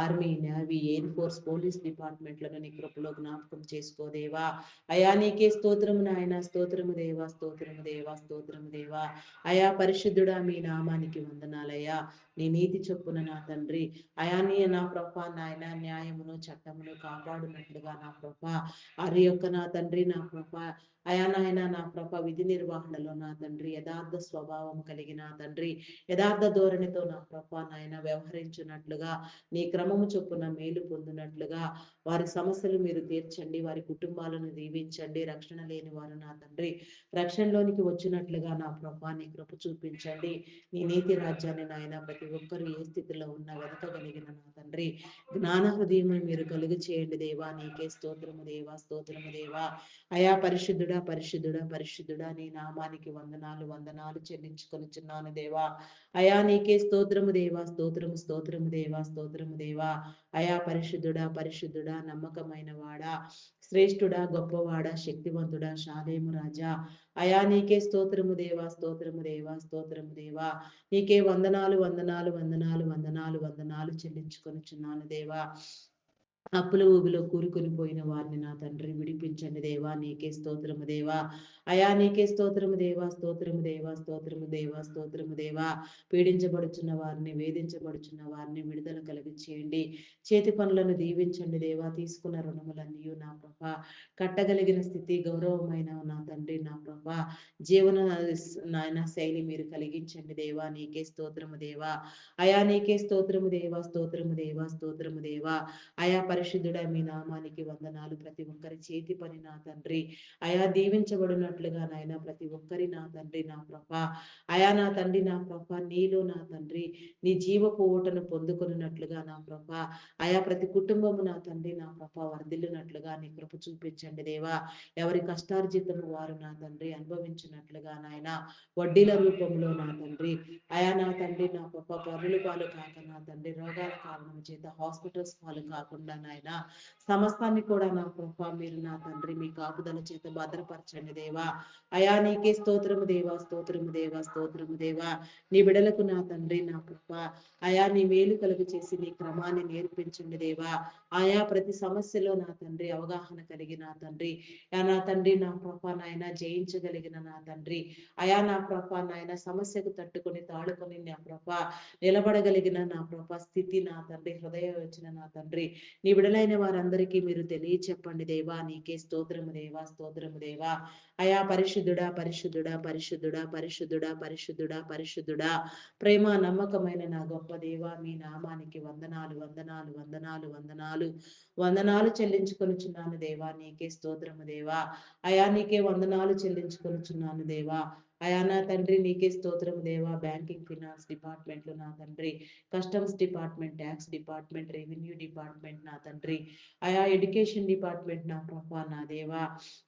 Army, navy, air force, police డిపార్ట్మెంట్లను నీ కృపలో జ్ఞాపకం చేసుకోదేవా. అయా నీకే స్తోత్రము నాయన, స్తోత్రము దేవా, స్తోత్రము దేవా, స్తోత్రము దేవా. అయా పరిశుద్ధుడా మీ నామానికి వందనాలయ్యా. నీ నీతి చొప్పున నా తండ్రి అయా నీ నా ప్రభ నాయన న్యాయమును చట్టమును కాపాడునట్లుగా నా ప్రభ అరి యొక్క నా తండ్రి నా ప్రభ అయా నాయన నా ప్రభ విధి నిర్వహణలో నా తండ్రి యథార్థ స్వభావం కలిగిన తండ్రి యథార్థ ధోరణితో నా ప్రభ నాయన వ్యవహరించినట్లుగా, నీ క్రమము చొప్పున మేలు పొందినట్లుగా వారి సమస్యలు మీరు తీర్చండి, వారి కుటుంబాలను దీవించండి. రక్షణ లేని వారు నా తండ్రి రక్షణలోనికి వచ్చినట్లుగా నా ప్రభా నీ కృప చూపించండి. నీ నీతి రాజ్యాన్ని నాయన ప్రతి ఒక్కరు ఏ స్థితిలో ఉన్న వెతకగలిగిన నా తండ్రి జ్ఞాన హృదయము మీరు కలుగు చేయండి దేవా. నీకే స్తోత్రము దేవా, స్తోత్రము దేవా. అయా పరిశుద్ధుడా పరిశుద్ధుడా పరిశుద్ధుడా, నీ నామానికి వందనాలు వందనాలు చెల్లించుకొనిచున్నాను దేవా. అయా నీకే స్తోత్రము దేవా, స్తోత్రము స్తోత్రము దేవా, స్తోత్రము దేవా. అయా పరిశుద్ధుడా పరిశుద్ధుడా, నమ్మకమైన వాడా, శ్రేష్ఠుడా, గొప్పవాడా, శక్తివంతుడా, షాలేము రాజా. అయా నీకే స్తోత్రము దేవా, స్తోత్రము దేవా, స్తోత్రము దేవా. నీకే వందనాలు వందనాలు వందనాలు వందనాలు వందనాలు చెల్లించుకొనిచున్నాను దేవా. అప్పుల ఊబిలో కూరుకొని పోయిన వారిని నా తండ్రి విడిపించండి దేవా, నీకే స్తోత్రము దేవా. అయా నీకే స్తోత్రము దేవా, స్తోత్రము దేవా, స్తోత్రము దేవా, స్తోత్రము దేవా. పీడించబడుచున్న వారిని, వేధించబడుచున్న వారిని విడుదల కలిగి చేయండి. చేతి పనులను దీవించండి దేవా. తీసుకున్న రుణములన్నీ నా ప్రభ, కట్టగలిగిన స్థితి గౌరవమైన నా తండ్రి నా ప్రభ, జీవన నాయన శైలి మీరు కలిగించండి దేవా, నీకే స్తోత్రము దేవా. అయా నీకే స్తోత్రము దేవా, స్తోత్రము దేవా, స్తోత్రము దేవా. అయా పరిశుద్ధుడ మీ నామానికి వందనాలు. ప్రతి ఒక్కరి చేతి పని నా తండ్రి అయా దీవించబడినట్లుగా నాయన ప్రతి ఒక్కరి నా తండ్రి నా ప్రభ, అయా నా తండ్రి నా ప్రభ, నీలో నా తండ్రి నీ జీవపు ఓటను పొందుకున్నట్లుగా నా ప్రభ, అయా ప్రతి కుటుంబము నా తండ్రి నా ప్రభ వర్ధిల్లునట్లుగా నీ కృప చూపించండి దేవా. ఎవరి కష్టార్జితము వారు నా తండ్రి అనుభవించినట్లుగా నాయన వడ్డీల రూపంలో నా తండ్రి అయా నా తండ్రి నా ప్రభ పరులు పాలు కాక నా తండ్రి రోగాల కారణం చేత హాస్పిటల్స్ పాలు కాకుండా నాయన సమస్తాన్ని కూడా నా ప్రభ మీరు నా తండ్రి మీ కాపుదల చేత భద్రపరచండి దేవా. అయా నీకే స్తోత్రము దేవా, స్తోత్రము దేవా, స్తోత్రము దేవా. నీ బిడలకు నా తండ్రి నా ప్రభ అయా నీ మేలు కలుగు చేసి నీ క్రమాన్ని నేర్పించండి దేవా. ఆయా ప్రతి సమస్యలో నా తండ్రి అవగాహన కలిగి నా తండ్రి నా తండ్రి నా ప్రభ నాయన జయించగలిగిన నా తండ్రి అయా నా ప్రభ నాయన సమస్యకు తట్టుకొని తాడుకొని నా ప్రభ నిలబడగలిగిన నా ప్రభ స్థితి నా తండ్రి హృదయం వచ్చిన నా తండ్రి నీ విడలైన వారందరికీ మీరు తెలియచెప్పండి దేవా. నీకే స్తోత్రము దేవా, స్తోత్రము దేవా. అయా పరిశుద్ధుడా, పరిశుద్ధుడా, పరిశుద్ధుడా, పరిశుద్ధుడా, పరిశుద్ధుడా, పరిశుద్ధుడా, ప్రేమ నమ్మకమైన నా గొప్ప దేవా, మీ నామానికి వందనాలు, వందనాలు, వందనాలు, వందనాలు, వందనాలు చెల్లించుకొనుచున్నాను దేవా. నీకే స్తోత్రము దేవా. అయా నీకే వందనాలు చెల్లించుకొనుచున్నాను దేవా. అయా నా తండ్రి నీకే స్తోత్రము దేవా. బ్యాంకింగ్ ఫినాన్స్ డిపార్ట్మెంట్లో నా తండ్రి, customs department, tax department, revenue department నా తండ్రి, అయా ఎడ్యుకేషన్ డిపార్ట్మెంట్ నా ప్రభా నా దేవా,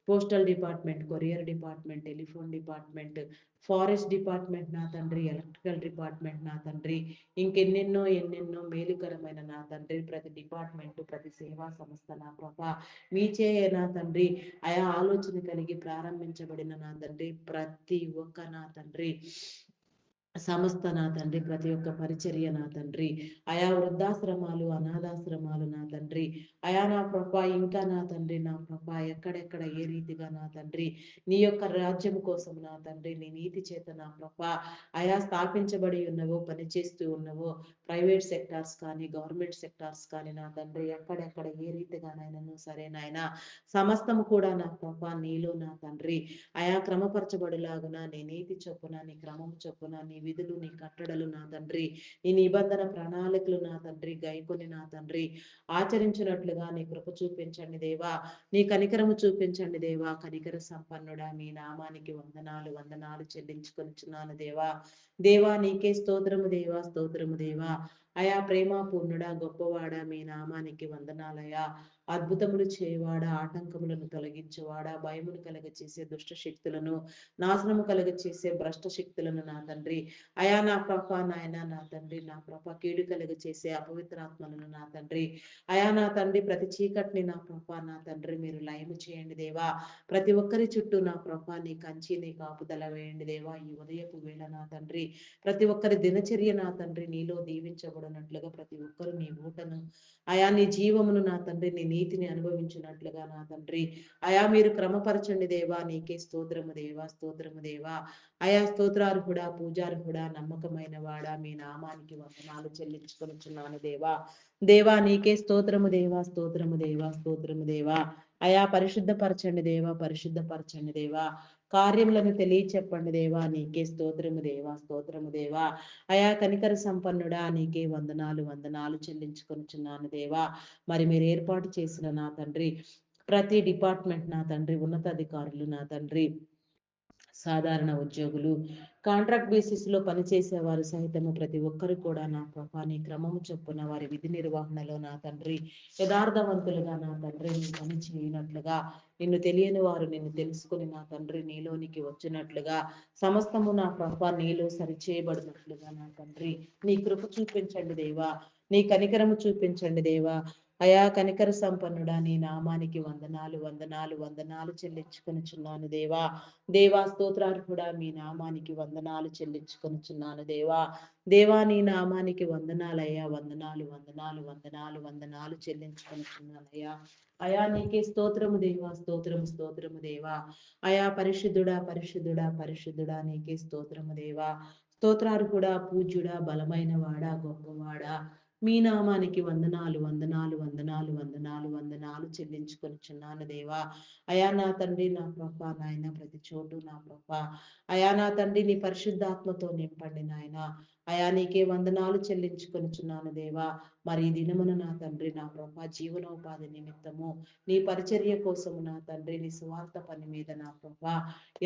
postal department, courier department, telephone department, forest department నా తండ్రి, ఎలక్ట్రికల్ డిపార్ట్మెంట్ నా తండ్రి, ఇంకెన్నెన్నో ఎన్నెన్నో మేలుకరమైన నా తండ్రి ప్రతి డిపార్ట్మెంట్, ప్రతి సేవా సంస్థ నా ప్రభా మీచే నా తండ్రి అయా ఆలోచన కలిగి ప్రారంభించబడిన నా తండ్రి ప్రతి ఒక్క నా తండ్రి సమస్త నా తండ్రి ప్రతి ఒక్క పరిచర్య నా తండ్రి అయా వృద్ధాశ్రమాలు, అనాథాశ్రమాలు నా తండ్రి అయా నా ప్రభా ఇంకా నా తండ్రి నా ప్రభా ఎక్కడెక్కడ ఏ రీతిగా నా తండ్రి నీ యొక్క రాజ్యం కోసం నా తండ్రి నీ నీతి చేత నా ప్రభా అయా స్థాపించబడి ఉన్నవో, పనిచేస్తూ ఉన్నవో ప్రైవేట్ సెక్టార్స్ కానీ గవర్నమెంట్ సెక్టార్స్ కానీ నా తండ్రి ఎక్కడెక్కడ ఏ రీతిగానైనా సరే నాయన సమస్తము కూడా నా ప్రభా నీలో నా తండ్రి అయా క్రమపరచబడులాగున నీ నీతి చొప్పున, నీ క్రమం చొప్పున, నీ విధులు, నీ కట్టడలు నా తండ్రి, నీ నిబంధన ప్రణాళికలు నా తండ్రి గైకొని నా తండ్రి ఆచరించినట్లుగా నీ కృప చూపించండి దేవా. నీ కనికరము చూపించండి దేవా. కనికర సంపన్నుడా మీ నామానికి వందనాలు, వందనాలు చెల్లించుకొనిచున్నాను దేవా. దేవా నీకే స్తోత్రము దేవా, స్తోత్రము దేవా. అయా ప్రేమ పూర్ణుడా, గొప్పవాడా మీ నామానికి వందనాలయా. అద్భుతములు చేయవాడా, ఆటంకములను తొలగించేవాడా, భయమును కలగ చేసే దుష్ట శక్తులను, నాశనము కలగ చేసే భ్రష్ట శక్తులను నా తండ్రి అయా నా ప్రభ నాయన నా తండ్రి నా ప్రభ కీడు కలుగ చేసే అపవిత్రాత్మలను నా తండ్రి అయా నా తండ్రి ప్రతి చీకటిని నా ప్రభ నా తండ్రి మీరు లయము చేయండి దేవా. ప్రతి ఒక్కరి చుట్టూ నా ప్రభ నీ కంచి, నీ కాపుదల వేయండి దేవా. ఈ ఉదయపు వేళ నా తండ్రి ప్రతి ఒక్కరి దినచర్య నా తండ్రి నీలో దీవించబడినట్లుగా ప్రతి ఒక్కరు నీ ఊటను అయా నీ జీవమును నా తండ్రి నీ నీతిని అనుభవించినట్లుగా నా తండ్రి అయా మీరు క్రమపరచండి దేవా. నీకే స్తోత్రము దేవా, స్తోత్రము దేవా. అయా స్తోత్రార్హుడా, పూజార్హుడా, నమ్మకమైన వాడా మీ నామానికి వందనాలు చెల్లించుకొనిచున్నాను దేవా. దేవా నీకే స్తోత్రము దేవా, స్తోత్రము దేవా, స్తోత్రము దేవా. అయా పరిశుద్ధపరచండి దేవా, పరిశుద్ధపరచండి దేవా. కార్యములను తెలియచెప్పండి దేవా. నీకే స్తోత్రము దేవా, స్తోత్రము దేవా. అయా కనికర సంపన్నుడా నీకే వందనాలు, వందనాలు చెల్లించుకొనిచున్నాను దేవా. మరి మీరు ఏర్పాటు చేసిన నా తండ్రి ప్రతి డిపార్ట్మెంట్ నా తండ్రి, ఉన్నతాధికారులు నా తండ్రి, సాధారణ ఉద్యోగులు, కాంట్రాక్ట్ బేసిస్లో పనిచేసేవారు సహితము ప్రతి ఒక్కరు కూడా నా ప్రభా నీ క్రమము చొప్పున వారి విధి నిర్వహణలో నా తండ్రి యథార్థవంతులుగా నా తండ్రి నీ పని చేయనట్లుగా, నిన్ను తెలియని వారు నిన్ను తెలుసుకుని నా తండ్రి నీలోనికి వచ్చినట్లుగా, సమస్తము నా ప్రభా నీలో సరిచేయబడినట్లుగా నా తండ్రి నీ కృప చూపించండి దేవా. నీ కనికరము చూపించండి దేవా. అయా కనికర సంపన్నుడా నీ నామానికి వందనాలు వందనాలు వందనాలు చెల్లించుకొనుచున్నాను దేవా. దేవా స్తోత్రార్హుడా మీ నామానికి వందనాలు చెల్లించుకొనుచున్నాను దేవా. దేవా నీ నామానికి వందనాలయ్యా, వందనాలు వందనాలు వందనాలు వందనాలు చెల్లించుకొనుచున్నానయ్యా. అయా నీకే స్తోత్రము దేవా, స్తోత్రము స్తోత్రము దేవా. అయా పరిశుద్ధుడా పరిశుద్ధుడా పరిశుద్ధుడా నీకే స్తోత్రము దేవా. స్తోత్రార్హుడా పూజ్యుడా బలమైన వాడా గొప్పవాడా మీ నామానికి వందనాలు వందనాలు వందనాలు వందనాలు వందనాలు చెల్లించుకొనిచున్నాను దేవా. అయా నా తండ్రి నా ప్రభా నాయన ప్రతి చోటు నా ప్రభా. అయా నా తండ్రి నీ పరిశుద్ధాత్మతో నింపండి నాయన. అయా నీకే వందనాలు చెల్లించుకొనిచున్నాను దేవా. మరి ఈ దినమున నా తండ్రి నా ప్రభా జీవనోపాధి నిమిత్తము నీ పరిచర్య కోసము నా తండ్రి నీ స్వార్థ పని మీద నా ప్రభా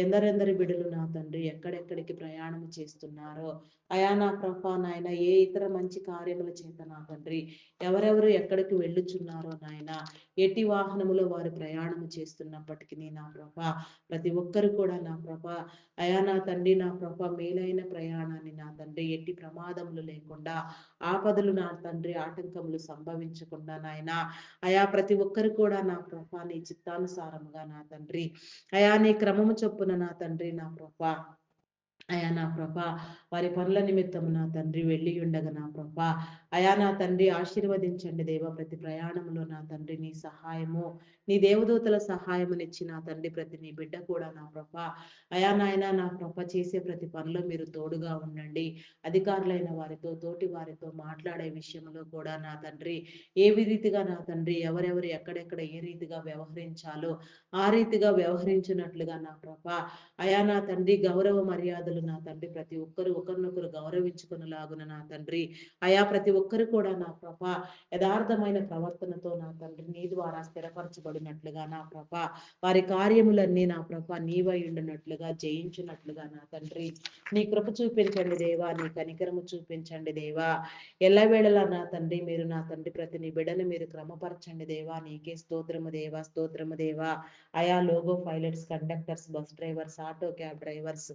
ఎందరెందరి బిడ్డలు నా తండ్రి ఎక్కడెక్కడికి ప్రయాణం చేస్తున్నారో అయా నా ప్రభా నాయన ఏ ఇతర మంచి కార్యముల చేత నా తండ్రి ఎవరెవరు ఎక్కడికి వెళ్ళుచున్నారో నాయన ఎట్టి వాహనములో వారు ప్రయాణం చేస్తున్నప్పటికీ నా ప్రభా ప్రతి ఒక్కరు కూడా నా ప్రభా అయా నా తండ్రి నా ప్రభా మేలైన ప్రయాణాన్ని నా తండ్రి ఎట్టి ప్రమాదములు లేకుండా ఆపదలు నా తండ్రి ఆటంకములు సంభవించకుండా నాయన అయా ప్రతి ఒక్కరు కూడా నా ప్రభా నీ చిత్తానుసారముగా నా తండ్రి అయా నీ క్రమము చొప్పున నా తండ్రి నా ప్రభా అయా నా ప్రభా వారి పనుల నిమిత్తం నా తండ్రి వెళ్ళి ఉండగా నా ప్రభా అయా నా తండ్రి ఆశీర్వదించండి దేవ. ప్రతి ప్రయాణంలో నా తండ్రి నీ సహాయము నీ దేవదూతల సహాయమునిచ్చి నా తండ్రి ప్రతి నీ బిడ్డ కూడా నా ప్రభా అయా నాయన నా ప్రభ చేసే ప్రతి పనిలో మీరు తోడుగా ఉండండి. అధికారులైన వారితో తోటి వారితో మాట్లాడే విషయంలో కూడా నా తండ్రి ఏ రీతిగా నా తండ్రి ఎవరెవరు ఎక్కడెక్కడ ఏ రీతిగా వ్యవహరించాలో ఆ రీతిగా వ్యవహరించినట్లుగా నా ప్రభా అయా నా తండ్రి గౌరవ మర్యాదలు నా తండ్రి ప్రతి ఒక్కరు ఒకరినొకరు గౌరవించుకునేలాగున నా తండ్రి అయా ప్రతి ఒక్కరు కూడా నా ప్రభ యథార్థమైన ప్రవర్తనతో నా తండ్రి నీ ద్వారా స్థిరపరచబడినట్లుగా నా ప్రభ వారి కార్యములన్నీ నా ప్రభ నీవై ఉండినట్లుగా జయించినట్లుగా నా తండ్రి నీ కృప చూపించండి దేవా, నీ కనికరము చూపించండి దేవా. ఎల్లవేళలా నా తండ్రి మీరు నా తండ్రి ప్రతి నీ బిడను మీరు క్రమపరచండి దేవా. నీకే స్తోత్రము దేవా, స్తోత్రము దేవా. అయా logo pilots, conductors, bus drivers, auto cab drivers,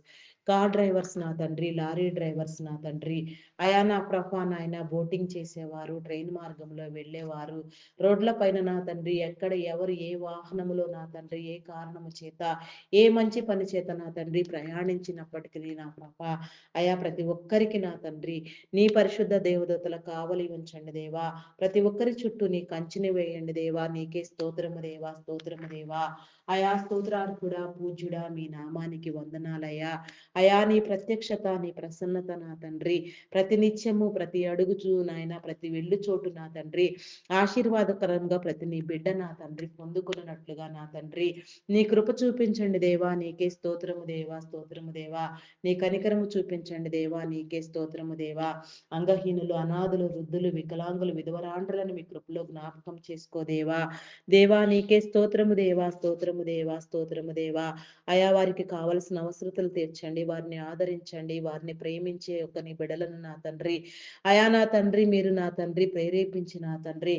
car drivers నా తండ్రి, లారీ డ్రైవర్స్ నా తండ్రి అయా నా ప్రభా నాయన బోటింగ్ చేసేవారు, ట్రైన్ మార్గంలో వెళ్ళేవారు, రోడ్ల పైన నా తండ్రి ఎక్కడ ఎవరు ఏ వాహనములో నా తండ్రి ఏ కారణము చేత ఏ మంచి పని చేత నా తండ్రి ప్రయాణించినప్పటికీ నా ప్రభా అయా ప్రతి ఒక్కరికి నా తండ్రి నీ పరిశుద్ధ దేవదూతల కావలి ఉంచండి దేవా. ప్రతి ఒక్కరి చుట్టూ నీ కంచిని వేయండి దేవా. నీకే స్తోత్రము దేవా, స్తోత్రము దేవా. అయా స్తోత్రార్హుడా పూజ్యుడా మీ నామానికి వందనాలయ్యా. అయా నీ ప్రత్యక్షత నీ ప్రసన్నత నా తండ్రి ప్రతి నిత్యము ప్రతి అడుగుచూ నాయన ప్రతి వెళ్ళు చోటు నా తండ్రి ఆశీర్వాదకరంగా ప్రతి నీ బిడ్డ నా తండ్రి పొందుకున్నట్లుగా నా తండ్రి నీ కృప చూపించండి దేవా. నీకే స్తోత్రము దేవా, స్తోత్రము దేవా. నీ కనికరము చూపించండి దేవా. నీకే స్తోత్రము దేవా. అంగహీనులు, అనాథులు, వృద్ధులు, వికలాంగులు, విధవరాండ్రులను మీ కృపలో జ్ఞాపకం చేసుకో దేవా. దేవా నీకే స్తోత్రము దేవా, స్తోత్రము దేవా, స్తోత్రము దేవా. అయా వారికి కావలసిన అవసరతలు తీర్చండి, వారిని ఆదరించండి, వారిని ప్రేమించే ఒక నీ బిడలను నా తండ్రి అయా నా తండ్రి మీరు నా తండ్రి ప్రేరేపించి నా తండ్రి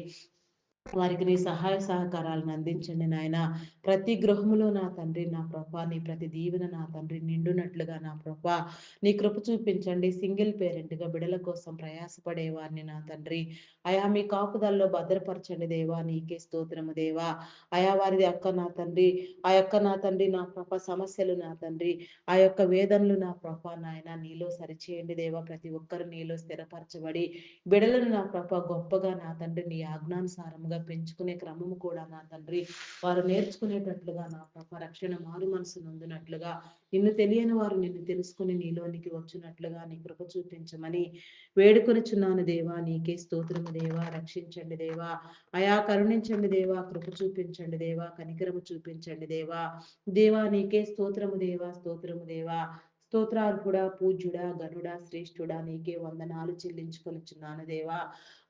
వారికి నీ సహాయ సహకారాలను అందించండి నాయన. ప్రతి గృహములో నా తండ్రి నా ప్రభా నీ ప్రతి దీవెన నా తండ్రి నిండునట్లుగా నా ప్రభా నీ కృప చూపించండి. సింగిల్ పేరెంట్గా బిడల కోసం ప్రయాసపడే వారిని నా తండ్రి అయా మీ కాపుదల్లో భద్రపరచండి దేవా. నీకే స్తోత్రము దేవా. అయా వారిది అక్క నా తండ్రి ఆ యొక్క నా తండ్రి నా ప్రభ సమస్యలు నా తండ్రి ఆ యొక్క వేదనలు నా ప్రభా నాయన నీలో సరిచేయండి దేవా. ప్రతి ఒక్కరు నీలో స్థిరపరచబడి బిడలను నా ప్రభ గొప్పగా నా తండ్రి నీ ఆజ్ఞానుసారముగా పెంచుకునే క్రమము కూడా నా తండ్రి వారు నేర్చుకునేటట్లుగా నా ప్రభ రక్షణ మారు మనసు నొందినట్లుగా నిన్ను తెలియని వారు నిన్ను తెలుసుకుని నీలోనికి వచ్చినట్లుగా నీ కృప చూపించమని వేడుకొనిచున్నాను దేవా. నీకే స్తోత్రము దేవా. రక్షించండి దేవా. అయా కరుణించండి దేవా. కృప చూపించండి దేవా. కనికరము చూపించండి దేవా. దేవా నీకే స్తోత్రము దేవా, స్తోత్రము దేవా. స్తోత్రార్హుడా పూజ్యుడా గనుడా శ్రేష్ఠుడా నీకే వందనాలు చెల్లించుకొనిచున్నాను దేవా.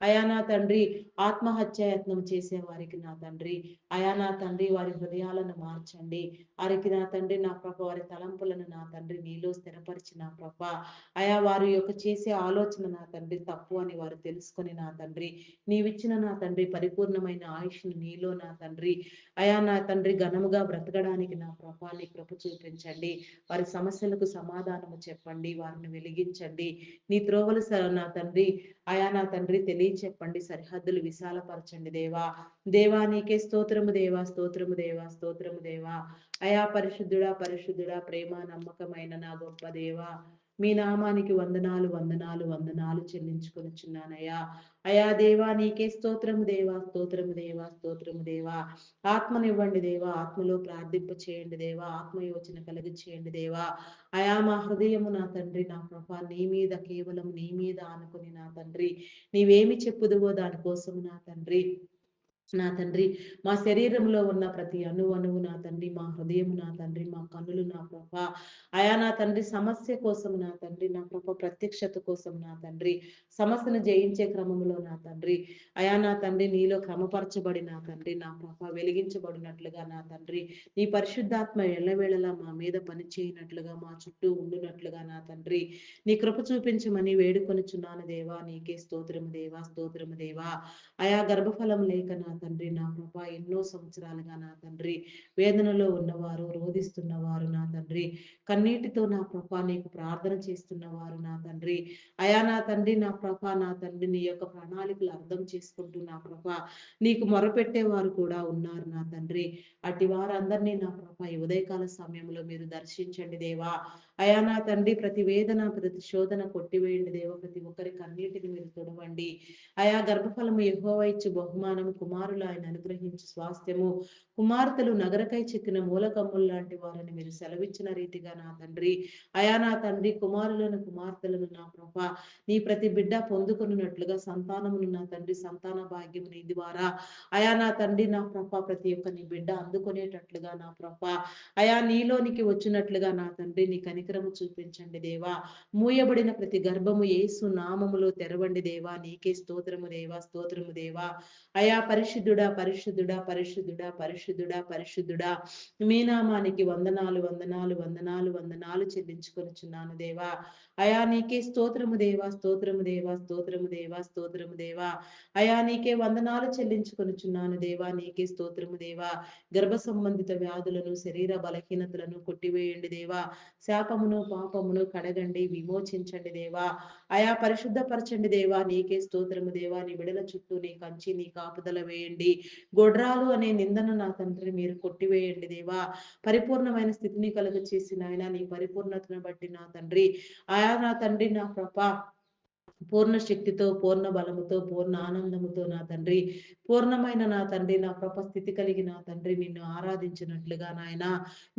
అయా నా తండ్రి ఆత్మహత్యాయత్నం చేసే వారికి నా తండ్రి అయా నా తండ్రి వారి హృదయాలను మార్చండి. వారికి నా తండ్రి నా ప్రభ వారి తలంపులను నా తండ్రి నీలో స్థిరపరిచి నా ప్రభ అయా వారి యొక్క చేసే ఆలోచన నా తండ్రి తప్పు అని వారు తెలుసుకొని నా తండ్రి నీవిచ్చిన నా తండ్రి పరిపూర్ణమైన ఆయుష్ను నీలో నా తండ్రి అయా నా తండ్రి ఘనముగా బ్రతకడానికి నా ప్రభాని కృప చూపించండి. వారి సమస్యలకు సమాధానము చెప్పండి, వారిని వెలిగించండి. నీ త్రోవలు నా తండ్రి నా తండ్రి తెలియచెప్పండి, సరిహద్దులు విశాలపరచండి దేవా. దేవా నీకే స్తోత్రము దేవా, స్తోత్రము దేవా, స్తోత్రము దేవా. పరిశుద్ధుడా పరిశుద్ధుడా, ప్రేమ నమ్మకమైన నా గొప్ప దేవా, మీ నామానికి వందనాలు వందనాలు వందనాలు చెల్లించుకొనిచున్నానయ్యా. దేవా నీకే స్తోత్రము దేవా, స్తోత్రము దేవా, స్తోత్రము దేవా. ఆత్మనివ్వండి దేవా, ఆత్మలో ప్రార్థింప చేయండి దేవా, ఆత్మయోచన కలిగి చేయండి దేవా. మా హృదయము నా తండ్రి నా ప్రభా నీ మీద, కేవలం నీ మీద ఆనుకుని నా తండ్రి నీవేమి చెప్పుదువో దానికోసం నా తండ్రి, నా తండ్రి మా శరీరంలో ఉన్న ప్రతి అణువు నా తండ్రి, మా హృదయం నా తండ్రి, మా కన్నులు నా ప్రభ నా తండ్రి సమస్య కోసం నా తండ్రి, నా ప్రభ ప్రత్యక్షత కోసం నా తండ్రి, సమస్యను జయించే క్రమంలో నా తండ్రి, నా తండ్రి నీలో క్రమపరచబడి నా తండ్రి, నా ప్రభ వెలిగించబడినట్లుగా నా తండ్రి, నీ పరిశుద్ధాత్మ ఎల్లవేళలా మా మీద పనిచేయనట్లుగా, మా చుట్టూ ఉండునట్లుగా నా తండ్రి నీ కృప చూపించమని వేడుకొనుచున్నాను దేవా. నీకే స్తోత్రము దేవా, స్తోత్రము దేవా. గర్భఫలం లేక నా తండ్రి, నా ప్రభా ఎన్నో సంవత్సరాలుగా నా తండ్రి వేదనలో ఉన్నవారు, రోధిస్తున్నవారు నా తండ్రి, కన్నీటితో నా ప్రభా నీకు ప్రార్థన చేస్తున్నవారు నా తండ్రి, నా తండ్రి నా ప్రభా నా తండ్రి నీ యొక్క ప్రణాళికలు అర్థం చేసుకుంటూ నా ప్రభా నీకు మొరపెట్టేవారు కూడా ఉన్నారు నా తండ్రి. అట్టి వారందరినీ నా ప్రభా ఈ ఉదయకాల సమయంలో మీరు దర్శించండి దేవా. నా తండ్రి ప్రతి వేదన ప్రతి శోధన కొట్టివేయండి దేవ, ప్రతి ఒక్కరి కన్నీటిని మీరు తొడవండి. గర్భఫలము యెహోవా ఇచ్చు బహుమానము, కుమారులు ఆయన అనుగ్రహించు స్వాస్థ్యము, కుమార్తెలు నగరకై చెక్కిన మూలకమ్ములు లాంటి వారని మీరు సెలవిచ్చిన రీతిగా నా తండ్రి, నా తండ్రి కుమారులను కుమార్తెలను నా ప్రభ నీ ప్రతి బిడ్డ పొందుకున్నట్లుగా సంతానమును నా తండ్రి, సంతాన భాగ్యము నీ ద్వారా నా తండ్రి నా ప్రభ ప్రతి ఒక్క నీ బిడ్డ అందుకునేటట్లుగా నా ప్రభ నీలోనికి వచ్చినట్లుగా నా తండ్రి నీ కనికరము చూపించండి దేవా. మూయబడిన ప్రతి గర్భము యేసు నామములో తెరవండి దేవా. నీకే స్తోత్రము దేవా, స్తోత్రము దేవా. పరిశుద్ధుడా పరిశుద్ధుడా పరిశుద్ధుడా పరిశుద్ధుడా పరిశుద్ధుడా, మీ నామానికి వందనాలు వందనాలు వందనాలు వందనాలు చెల్లించుకొనిచున్నాను దేవా. నీకే స్తోత్రము దేవా, స్తోత్రము దేవా, స్తోత్రము దేవా, స్తోత్రము దేవా. నీకే వందనాలు చెల్లించుకొనిచున్నాను దేవా. నీకే స్తోత్రము దేవా. గర్భ సంబంధిత వ్యాధులను, శరీర బలహీనతలను కొట్టివేయండి దేవా. శాపమును పాపమును కడగండి, విమోచించండి దేవా. పరిశుద్ధపరచండి దేవా. నీకే స్తోత్రము దేవా. నీ బిడల చుట్టూ నీ కంచి, నీ కాపుదల వేయండి. గొడ్రాలు అనే నిందను నా తండ్రి మీరు కొట్టివేయండి దేవా. పరిపూర్ణమైన స్థితిని కలుగ చేసిన ఆయన నీ పరిపూర్ణతను బట్టి నా తండ్రి, నా తండ్రి నా ప్రభ పూర్ణ శక్తితో, పూర్ణ బలముతో, పూర్ణ ఆనందముతో నా తండ్రి, పూర్ణమైన నా తండ్రి నా కృప స్థితి కలిగి నా తండ్రి నిన్ను ఆరాధించినట్లుగా నాయన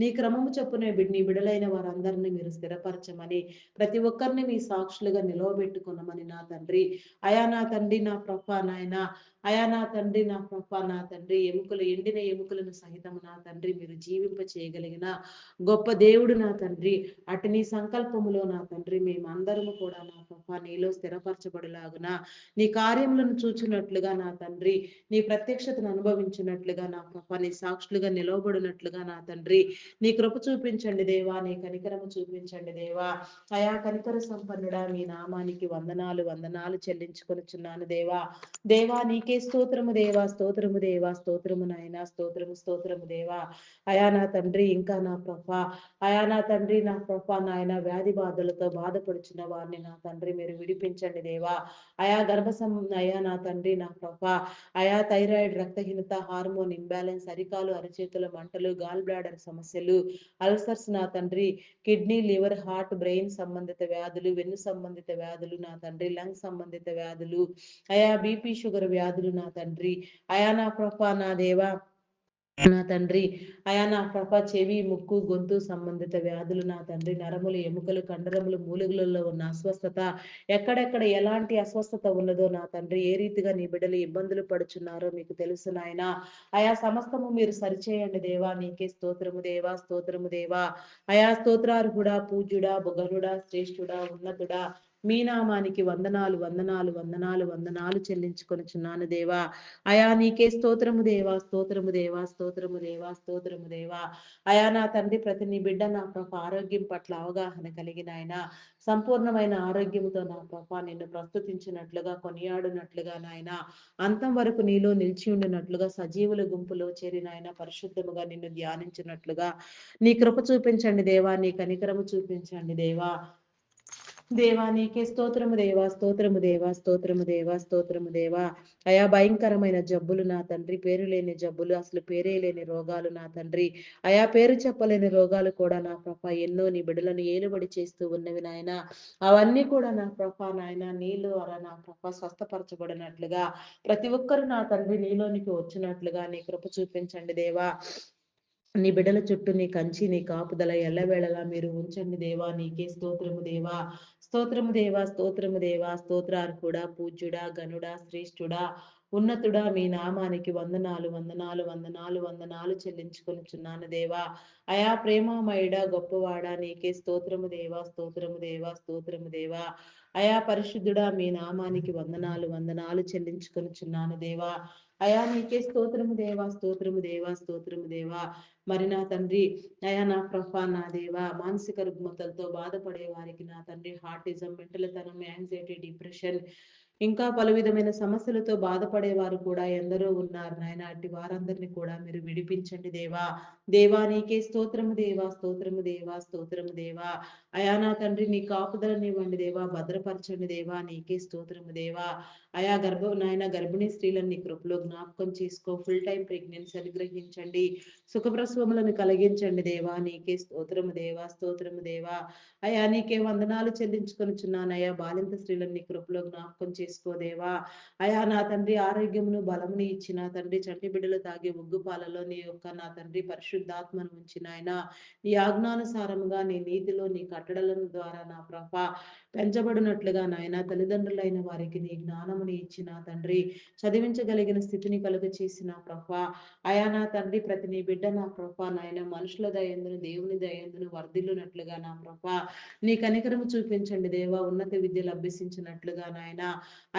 నీ క్రమము చొప్పున నీ బిడలైన వారందరినీ మీరు స్థిరపరచమని, ప్రతి ఒక్కరిని మీ సాక్షులుగా నిలవబెట్టుకున్నామని నా తండ్రి, నా తండ్రి నా ప్రభ నాయన, నా తండ్రి నా ప్రభ నా తండ్రి ఎముకలు, ఎండిన ఎముకలను సహితము నా తండ్రి మీరు జీవింప చేయగలిగిన గొప్ప దేవుడు నా తండ్రి. అటు నీ సంకల్పములో నా తండ్రి మేమందరము కూడా నా ప్రభ నీలో స్థిరపరచబడులాగున, నీ కార్యములను చూచినట్లుగా నా తండ్రి, నీ ప్రత్యక్షతను అనుభవించినట్లుగా నా ప్రభ నీ సాక్షులుగా నిలవబడినట్లుగా నా తండ్రి నీ కృప చూపించండి దేవా. నీ కనికరము చూపించండి దేవా. కనికర సంపన్నుడా మీ నామానికి వందనాలు వందనాలు చెల్లించుకొనిచున్నాను దేవా. దేవా నీకే స్తోత్రము దేవా, స్తోత్రము దేవా, స్తోత్రము నాయన, స్తోత్రము స్తోత్రము దేవా. నా తండ్రి ఇంకా నా ప్రభ నా తండ్రి నా ప్రభ నాయన వ్యాధి బాధలతో బాధపడుచున్న వారిని నా తండ్రి మీరు విడిపించండి దేవా. గర్భసం నా తండ్రి నా ప్రభ థైరాయిడ్, రక్తహీనత, హార్మోన్ ఇంబ్యాలెన్స్, అరికాలు అరచేతుల మంటలు, గాల్ బ్లాడర్ సమస్యలు, అల్సర్స్ నా తండ్రి, కిడ్నీ, లివర్, హార్ట్, బ్రెయిన్ సంబంధిత వ్యాధులు, వెన్ను సంబంధిత వ్యాధులు నా తండ్రి, లంగ్ సంబంధిత వ్యాధులు, బీపీ షుగర్ వ్యాధులు నా తండ్రి, నా ప్రభ నా దేవా నా తండ్రి, నా ప్రభ చెవి, ముక్కు, గొంతు సంబంధిత వ్యాధులు నా తండ్రి, నరములు, ఎముకలు, కండరములు, మూలుగులలో ఉన్న అస్వస్థత, ఎక్కడెక్కడ ఎలాంటి అస్వస్థత ఉన్నదో నా తండ్రి, ఏ రీతిగా నీ బిడ్డలు ఇబ్బందులు పడుచున్నారో మీకు తెలుసు నాయన. సమస్తము మీరు సరిచేయండి దేవా. నీకే స్తోత్రము దేవా, స్తోత్రము దేవా. స్తోత్రార్హుడా, పూజ్యుడా, బుగనుడా, శ్రేష్ఠుడా, ఉన్నతుడా, మీ నామానికి వందనాలు వందనాలు వందనాలు వందనాలు చెల్లించుకొనుచున్నాను దేవా. అయా నీకే స్తోత్రము దేవా, స్తోత్రము దేవా, స్తోత్రము దేవా, స్తోత్రము దేవా. అయా నా తండ్రి, ప్రతి నీ బిడ్డ నా ప్రభ ఆరోగ్యం పట్ల అవగాహన కలిగిన ఆయన సంపూర్ణమైన ఆరోగ్యంతో నా ప్రభ నిన్ను ప్రస్తుతించినట్లుగా, కొనియాడునట్లుగా నాయన అంతం వరకు నీలో నిలిచి ఉండినట్లుగా, సజీవుల గుంపులో చేరిన ఆయన పరిశుద్ధముగా నిన్ను ధ్యానించినట్లుగా నీ కృప చూపించండి దేవా, నీ కనికరము చూపించండి దేవా. దేవా నీకే స్తోత్రము దేవా, స్తోత్రము దేవా, స్తోత్రము దేవా, స్తోత్రము దేవా. అయా భయంకరమైన జబ్బులు నా తండ్రి, పేరు లేని జబ్బులు, అసలు పేరే లేని రోగాలు నా తండ్రి, అయా పేరు చెప్పలేని రోగాలు కూడా నా ప్రభ ఎన్నో నీ బిడ్డలను ఏలుబడి చేస్తూ ఉన్నవి నాయన. అవన్నీ కూడా నా ప్రభ నాయన నీలో అలా నా ప్రభ స్వస్థపరచబడినట్లుగా ప్రతి ఒక్కరు నా తండ్రి నీలోనికి వచ్చినట్లుగా నీ కృప చూపించండి దేవా. నీ బిడ్డల చుట్టూ నీ కంచి, నీ కాపుదల ఎల్లవేళలా మీరు ఉంచండి దేవా. నీకే స్తోత్రము దేవా, స్తోత్రము దేవా, స్తోత్రము దేవా. స్తోత్రార్హుడా, పూజ్యుడా, గనుడా, శ్రేష్ఠుడా, ఉన్నతుడా, మీ నామానికి వందనాలు వందనాలు వందనాలు వందనాలు చెల్లించుకొనుచున్నాను దేవా. అయా ప్రేమమయుడా, గొప్పవాడా, నీకే స్తోత్రము దేవా, స్తోత్రము దేవా, స్తోత్రము దేవా. అయా పరిశుద్ధుడా, మీ నామానికి వందనాలు వందనాలు చెల్లించుకొనుచున్నాను దేవా. అయా నీకే స్తోత్రము దేవా, స్తోత్రము దేవా, స్తోత్రము దేవా. మరి నా తండ్రి, అయా నా ప్రభా నా దేవా, మానసిక రుగ్మతలతో బాధపడే వారికి నా తండ్రి హార్టిజం, మెంటల్తనం, యాంగ్జైటీ, డిప్రెషన్, ఇంకా పలు విధమైన సమస్యలతో బాధపడేవారు కూడా ఎందరో ఉన్నారు నాయన. అట్టి వారందరినీ కూడా మీరు విడిపించండి దేవా. దేవా నీకే స్తోత్రము దేవా, స్తోత్రము దేవా, స్తోత్రము దేవా. అయా నా తండ్రి, నీ కాపుదలనివ్వండి దేవా, భద్రపరచండి దేవా. నీకే స్తోత్రము దేవా. అయా నాయన గర్భిణీ స్త్రీలను నీ కృపలో జ్ఞాపకం చేసుకో. ఫుల్ టైం ప్రెగ్నెన్సీ అనుగ్రహించండి. సుఖప్రసవములను కలిగించండి దేవా. నీకే స్తోత్రము దేవా, స్తోత్రము దేవా. అయా నీకే వందనాలు చెల్లించుకొనుచున్నానయ్యా. బాలింత స్త్రీలను నీ కృపలో జ్ఞాపకం చేసుకోదేవా. అయా నా తండ్రి, ఆరోగ్యమును బలమును ఇచ్చిన తండ్రి, చంటి బిడ్డలు తాగే ఉగ్గు పాలలో నీ యొక్క నా తండ్రి పరిశుద్ధాత్మను ఉంచిన ఆయన నీ ఆజ్ఞానుసారముగా, నీ నీతిలో, నీ కట్టడలను ద్వారా నా ప్రభ పెంచబడినట్లుగా నాయన తల్లిదండ్రులైన వారికి నీ జ్ఞానముని ఇచ్చిన తండ్రి, చదివించగలిగిన స్థితిని కలుగ చేసిన ప్రభ. అయా నా తండ్రి, ప్రతి నీ బిడ్డ నా ప్రభ నాయన మనుషుల దయందును, దేవుని దయందును వర్ధిల్లునట్లుగా నా ప్రభ నీ కనికరము చూపించండి దేవా. ఉన్నత విద్యలు అభ్యసించినట్లుగా నాయన.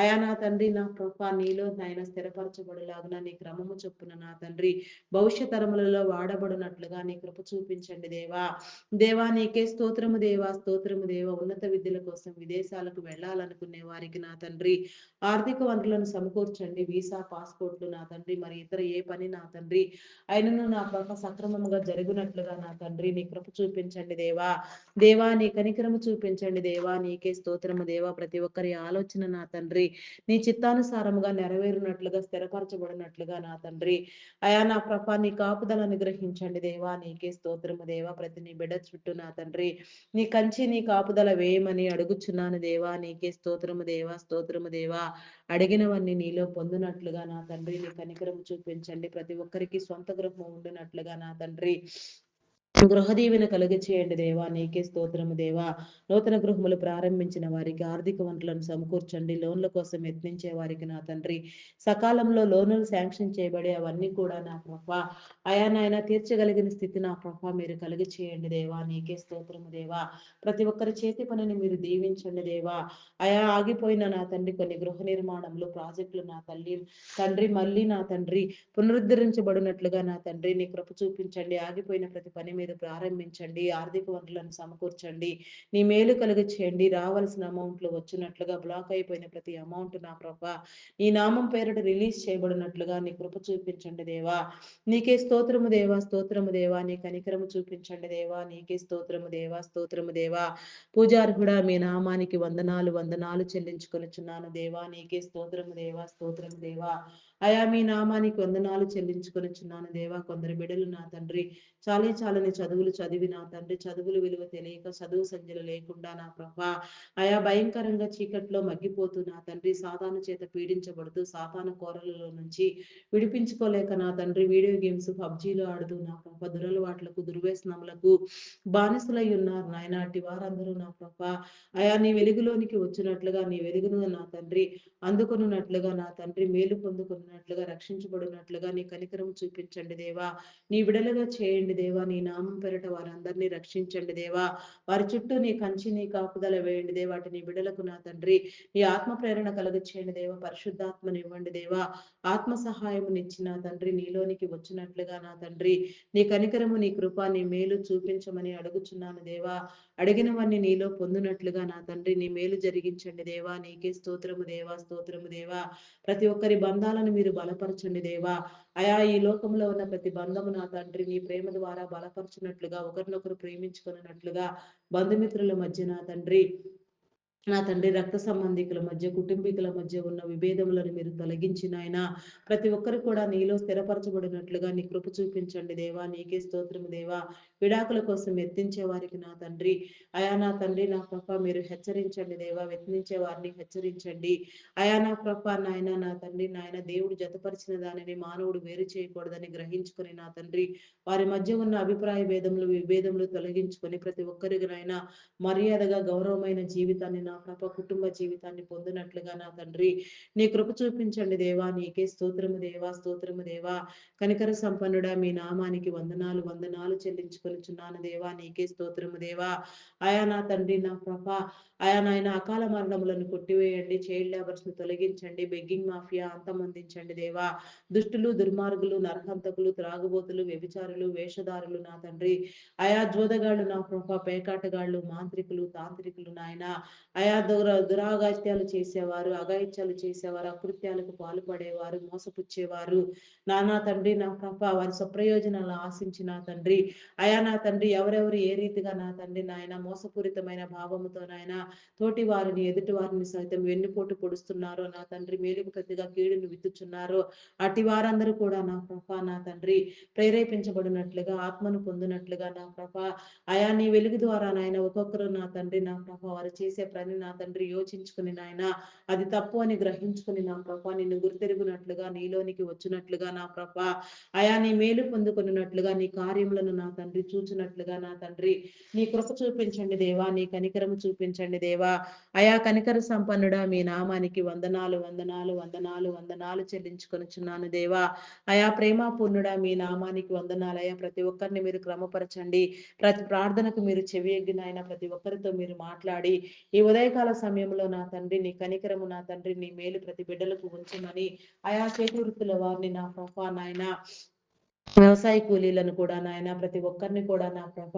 అయా నా తండ్రి, నా ప్రభ నీలో నాయన స్థిరపరచబడిలాగున నీ క్రమము చొప్పున నా తండ్రి భవిష్య తరములలో వాడబడినట్లుగా నీ కృప చూపించండి దేవా. దేవా నీకే స్తోత్రము దేవా, స్తోత్రము దేవా. ఉన్నత విద్యల కోసం విదేశాలకు వెళ్ళాలనుకునే వారికి నా తండ్రి ఆర్థిక వనరులను సమకూర్చండి. వీసా, పాస్పోర్ట్లు నా తండ్రి, మరి ఇతర ఏ పని నా తండ్రి అయినను నా ప్రభ సక్రమముగా జరుగునట్లుగా నా తండ్రి నీ కృప చూపించండి దేవా. దేవా నీ కనికరము చూపించండి దేవా. నీకే స్తోత్రము దేవా. ప్రతి ఒక్కరి ఆలోచన నా తండ్రి నీ చిత్తానుసారముగా నెరవేరునట్లుగా, స్థిరపరచబడినట్లుగా నా తండ్రి అయా నా ప్రభ నీ కాపుదల అనుగ్రహించండి దేవా. నీకే స్తోత్రము దేవా. ప్రతి నీ బిడ్డ చుట్టూ నా తండ్రి నీ కంచి, నీ కాపుదల వేయమని అడుగుచున్నాను దేవా. నీకే స్తోత్రము దేవా, స్తోత్రము దేవా. అడిగినవన్నీ నీలో పొందునట్లుగా నా తండ్రి నీ కనికరము చూపించండి. ప్రతి ఒక్కరికి సొంత గృహం ఉండినట్లుగా నా తండ్రి గృహ దీవెన కలుగ చేయండి దేవా. నీకే స్తోత్రము దేవా. నూతన గృహములు ప్రారంభించిన వారికి ఆర్థిక వనరులను సమకూర్చండి. లోన్ల కోసం యత్నించే వారికి నా తండ్రి సకాలంలో లోనులు శాంక్షన్ చేయబడి అవన్నీ కూడా నా ప్రభ అయా నాయన తీర్చగలిగిన స్థితి నా ప్రభ మీరు కలుగ చేయండి దేవా. నీకే స్తోత్రము దేవా. ప్రతి ఒక్కరి చేతి పనిని మీరు దీవించండి దేవా. అయా ఆగిపోయిన నా తండ్రి కొన్ని గృహ నిర్మాణంలో ప్రాజెక్టులు నా తండ్రి మళ్ళీ నా తండ్రి పునరుద్ధరించబడినట్లుగా నా తండ్రి నీ కృప చూపించండి. ఆగిపోయిన ప్రతి పని మీరు ప్రారంభించండి. ఆర్థిక వనరులను సమకూర్చండి. నీ మేలు కలుగ చేయండి. రావాల్సిన అమౌంట్లు వచ్చినట్లుగా, బ్లాక్ అయిపోయిన ప్రతి అమౌంట్ నా ప్రభ నీ నామం పేరిట రిలీజ్ చేయబడినట్లుగా నీ కృప చూపించండి దేవా. నీకే స్తోత్రము దేవా, స్తోత్రము దేవా. నీ కనికరము చూపించండి దేవా. నీకే స్తోత్రము దేవా, స్తోత్రము దేవా. పూజార్హుడా, మీ నామానికి వందనాలు వందనాలు చెల్లించుకొనుచున్నాను దేవా. నీకే స్తోత్రము దేవా, స్తోత్రము దేవా. అయా మీ నామానికి వందనాలు చెల్లించుకొనుచున్నాను దేవా. కొందరు బిడ్డలు నా తండ్రి చాలని చదువులు చదివి నా తండ్రి చదువులు విలువ తెలియక, చదువు సంధ్యలు లేకుండా నా ప్రభా అయా భయంకరంగా చీకట్లో మగ్గిపోతూ నా తండ్రి సాతాను చేత పీడించబడుతూ సాతాను కోరలలో నుంచి విడిపించుకోలేక నా తండ్రి వీడియో గేమ్స్, పబ్జీలు ఆడుతూ నా ప్రభ దురలవాట్లకు, దుర్వ్యసనములకు బానిసలై ఉన్నారు నాయన. అట్టి వారందరూ నా ప్రభ అయా నీ వెలుగులోనికి వచ్చినట్లుగా, నీ వెలుగును నా తండ్రి అందుకొనున్నట్లుగా నా తండ్రి మేలు పొందుకున్న విడిపించబడినట్లుగా, రక్షించబడినట్లుగా నీ కనికరం చూపించండి దేవా. నీ బిడలుగా చేయండి దేవా. నీ నామం పేరట వారందరినీ రక్షించండి దేవా. వారి చుట్టూ నీ కంచి, నీ కాపుదల వేయండి దేవా. అటు నీ బిడలకు నా తండ్రి నీ ఆత్మ ప్రేరణ కలుగ చేయండి దేవా. పరిశుద్ధాత్మని ఇవ్వండి దేవా. ఆత్మ సహాయమునిచ్చి నా తండ్రి నీలోనికి వచ్చినట్లుగా నా తండ్రి నీ కనికరము, నీ కృప, నీ మేలు చూపించమని అడుగుచున్నాను దేవా. అడిగినవన్నీ నీలో పొందినట్లుగా నా తండ్రి నీ మేలు జరిగించండి దేవా. నీకే స్తోత్రము దేవా, స్తోత్రము దేవా. ప్రతి ఒక్కరి బంధాలను మీరు బలపరచండి దేవా. అయా ఈ లోకంలో ఉన్న ప్రతి బంధము నా తండ్రి నీ ప్రేమ ద్వారా బలపరచునట్లుగా, ఒకరినొకరు ప్రేమించుకున్నట్లుగా, బంధుమిత్రుల మధ్య నా తండ్రి రక్త సంబంధికుల మధ్య, కుటుంబీకుల మధ్య ఉన్న విభేదములను మీరు తొలగించిన ఆయన ప్రతి ఒక్కరు కూడా నీలో స్థిరపరచబడినట్లుగా నీ కృప చూపించండి దేవా. నీకే స్తోత్రము దేవా. విడాకుల కోసం ఎత్తించే వారికి నా తండ్రి అయా నా తండ్రి నా ప్రభ మీరు హెచ్చరించండి దేవా. యత్నించే వారిని హెచ్చరించండి అయా నా ప్రభ. నాయన నా తండ్రి నాయన దేవుడు జతపరిచిన దానిని మానవుడు వేరు చేయకూడదని గ్రహించుకొని నా తండ్రి వారి మధ్య ఉన్న అభిప్రాయ భేదములు, విభేదములు తొలగించుకొని ప్రతి ఒక్కరికి నాయన మర్యాదగా గౌరవమైన జీవితాన్ని నా ప్రభ, కుటుంబ జీవితాన్ని పొందినట్లుగా నా తండ్రి నీ కృప చూపించండి దేవా. నీకే స్తోత్రము దేవా, స్తోత్రము దేవా. కనికర సంపన్నుడా మీ నామానికి వందనాలు, వందనాలు చెల్లించుకొనిచున్నాను దేవా. నీకే స్తోత్రము దేవా. అయా నా తండ్రి నా ప్రభ, అయా నాయన అకాల మరణములను కొట్టివేయండి. చైల్డ్ లేబర్స్ ను తొలగించండి. బెగ్గింగ్ మాఫియా అంతమొందించండి దేవా. దుష్టులు, దుర్మార్గులు, నరహంతకులు, త్రాగుబోతులు, వ్యభిచారులు, వేషధారులు నా తండ్రి అయా జోదగాళ్ళు నా ప్రభ, పేకాటగాళ్ళు, మాంత్రికులు, తాంత్రికులు నాయన అయా దురాగాత్యాలు చేసేవారు, అఘాయిత్యాలు చేసేవారు, అకృత్యాలకు పాల్పడేవారు, మోసపుచ్చేవారు నానా తండ్రి నా ప్రభ, వారి స్వప్రయోజనాలు ఆశించి నా తండ్రి అయా నా తండ్రి ఎవరెవరు ఏ రీతిగా నా తండ్రి నాయన మోసపూరితమైన భావముతో నాయన తోటి వారిని, ఎదుటి వారిని సైతం వెన్నుపోటు పొడుస్తున్నారో నా తండ్రి, మేలుకు ప్రతిగా కీడును విత్తుచున్నారో అట్టి వారందరూ కూడా నా ప్రభ నా తండ్రి ప్రేరేపించబడినట్లుగా, ఆత్మను పొందినట్లుగా నా ప్రభ అయా నీ వెలుగు ద్వారా నాయన ఒక్కొక్కరు నా తండ్రి నా ప్రభ వారు చేసే పని నా తండ్రి యోచించుకుని నాయన అది తప్పు అని గ్రహించుకుని నా ప్రభ నిన్ను గుర్తెరుగునట్లుగా, నీలోనికి వచ్చినట్లుగా నా ప్రభ అయా నీ మేలు పొందుకున్నట్లుగా, నీ కార్యములను నా తండ్రి చూచినట్లుగా నా తండ్రి నీ కృప చూపించండి దేవా. నీ కనికరము చూపించండి దేవా. అయా కనికర సంపన్నుడా మీ నామానికి వందనాలు, వందనాలు, వందనాలు, వందనాలు చెల్లించుకొనుచున్నాను దేవా. అయా ప్రేమ పూర్ణుడా మీ నామానికి వందనాలు. అయా ప్రతి ఒక్కరిని మీరు క్రమపరచండి. ప్రతి ప్రార్థనకు మీరు చెవియొగ్గిన ఆయన ప్రతి ఒక్కరితో మీరు మాట్లాడి ఈ ఉదయకాల సమయంలో నా తండ్రి నీ కనికరము నా తండ్రి నీ మేలు ప్రతి బిడ్డలకు ఉంచమని అయా చేతి వృత్తుల వారిని నా ప్రభా నాయన వ్యవసాయ కూలీలను కూడా నాయన ప్రతి ఒక్కరిని కూడా నా ప్రభ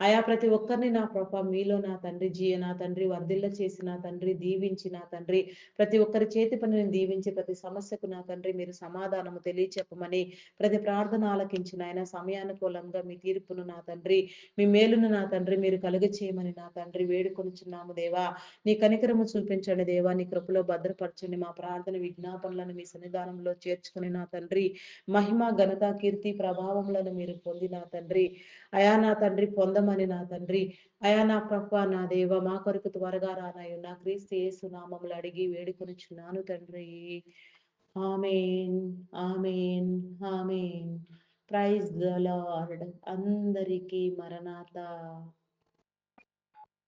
అయా ప్రతి ఒక్కరిని నా ప్రభ మీలో నా తండ్రి నా తండ్రి వర్ధిల్ల చేసి నా తండ్రి దీవించి నా తండ్రి ప్రతి ఒక్కరి చేతి పనిని దీవించి ప్రతి సమస్యకు నా తండ్రి మీరు సమాధానము తెలియచెప్పమని ప్రతి ప్రార్థన ఆలకించిన ఆయన సమయానుకూలంగా మీ తీర్పును నా తండ్రి మీ మేలును నా తండ్రి మీరు కలుగ చేయమని నా తండ్రి వేడుకొనుచున్నాము దేవా. నీ కనికరము చూపించండి దేవా. నీ కృపలో భద్రపరచండి. మా ప్రార్థన విజ్ఞాపనలను మీ సన్నిధానంలో చేర్చుకుని నా తండ్రి మహిమ, ఘనత, కీర్తి, ప్రభావములను మీరు పొందిన తండ్రి అయా నా తండ్రి పొందమని నా తండ్రి అయా నా ప్రభ నా దేవ మా కొరకు త్వరగా రానాయు నా క్రీస్తు యేసు నామములు అడిగి వేడుకొనుచున్నాను తండ్రి. ఆమేన్, ఆమేన్, ఆమేన్. Praise the Lord. అందరికీ మరణాత.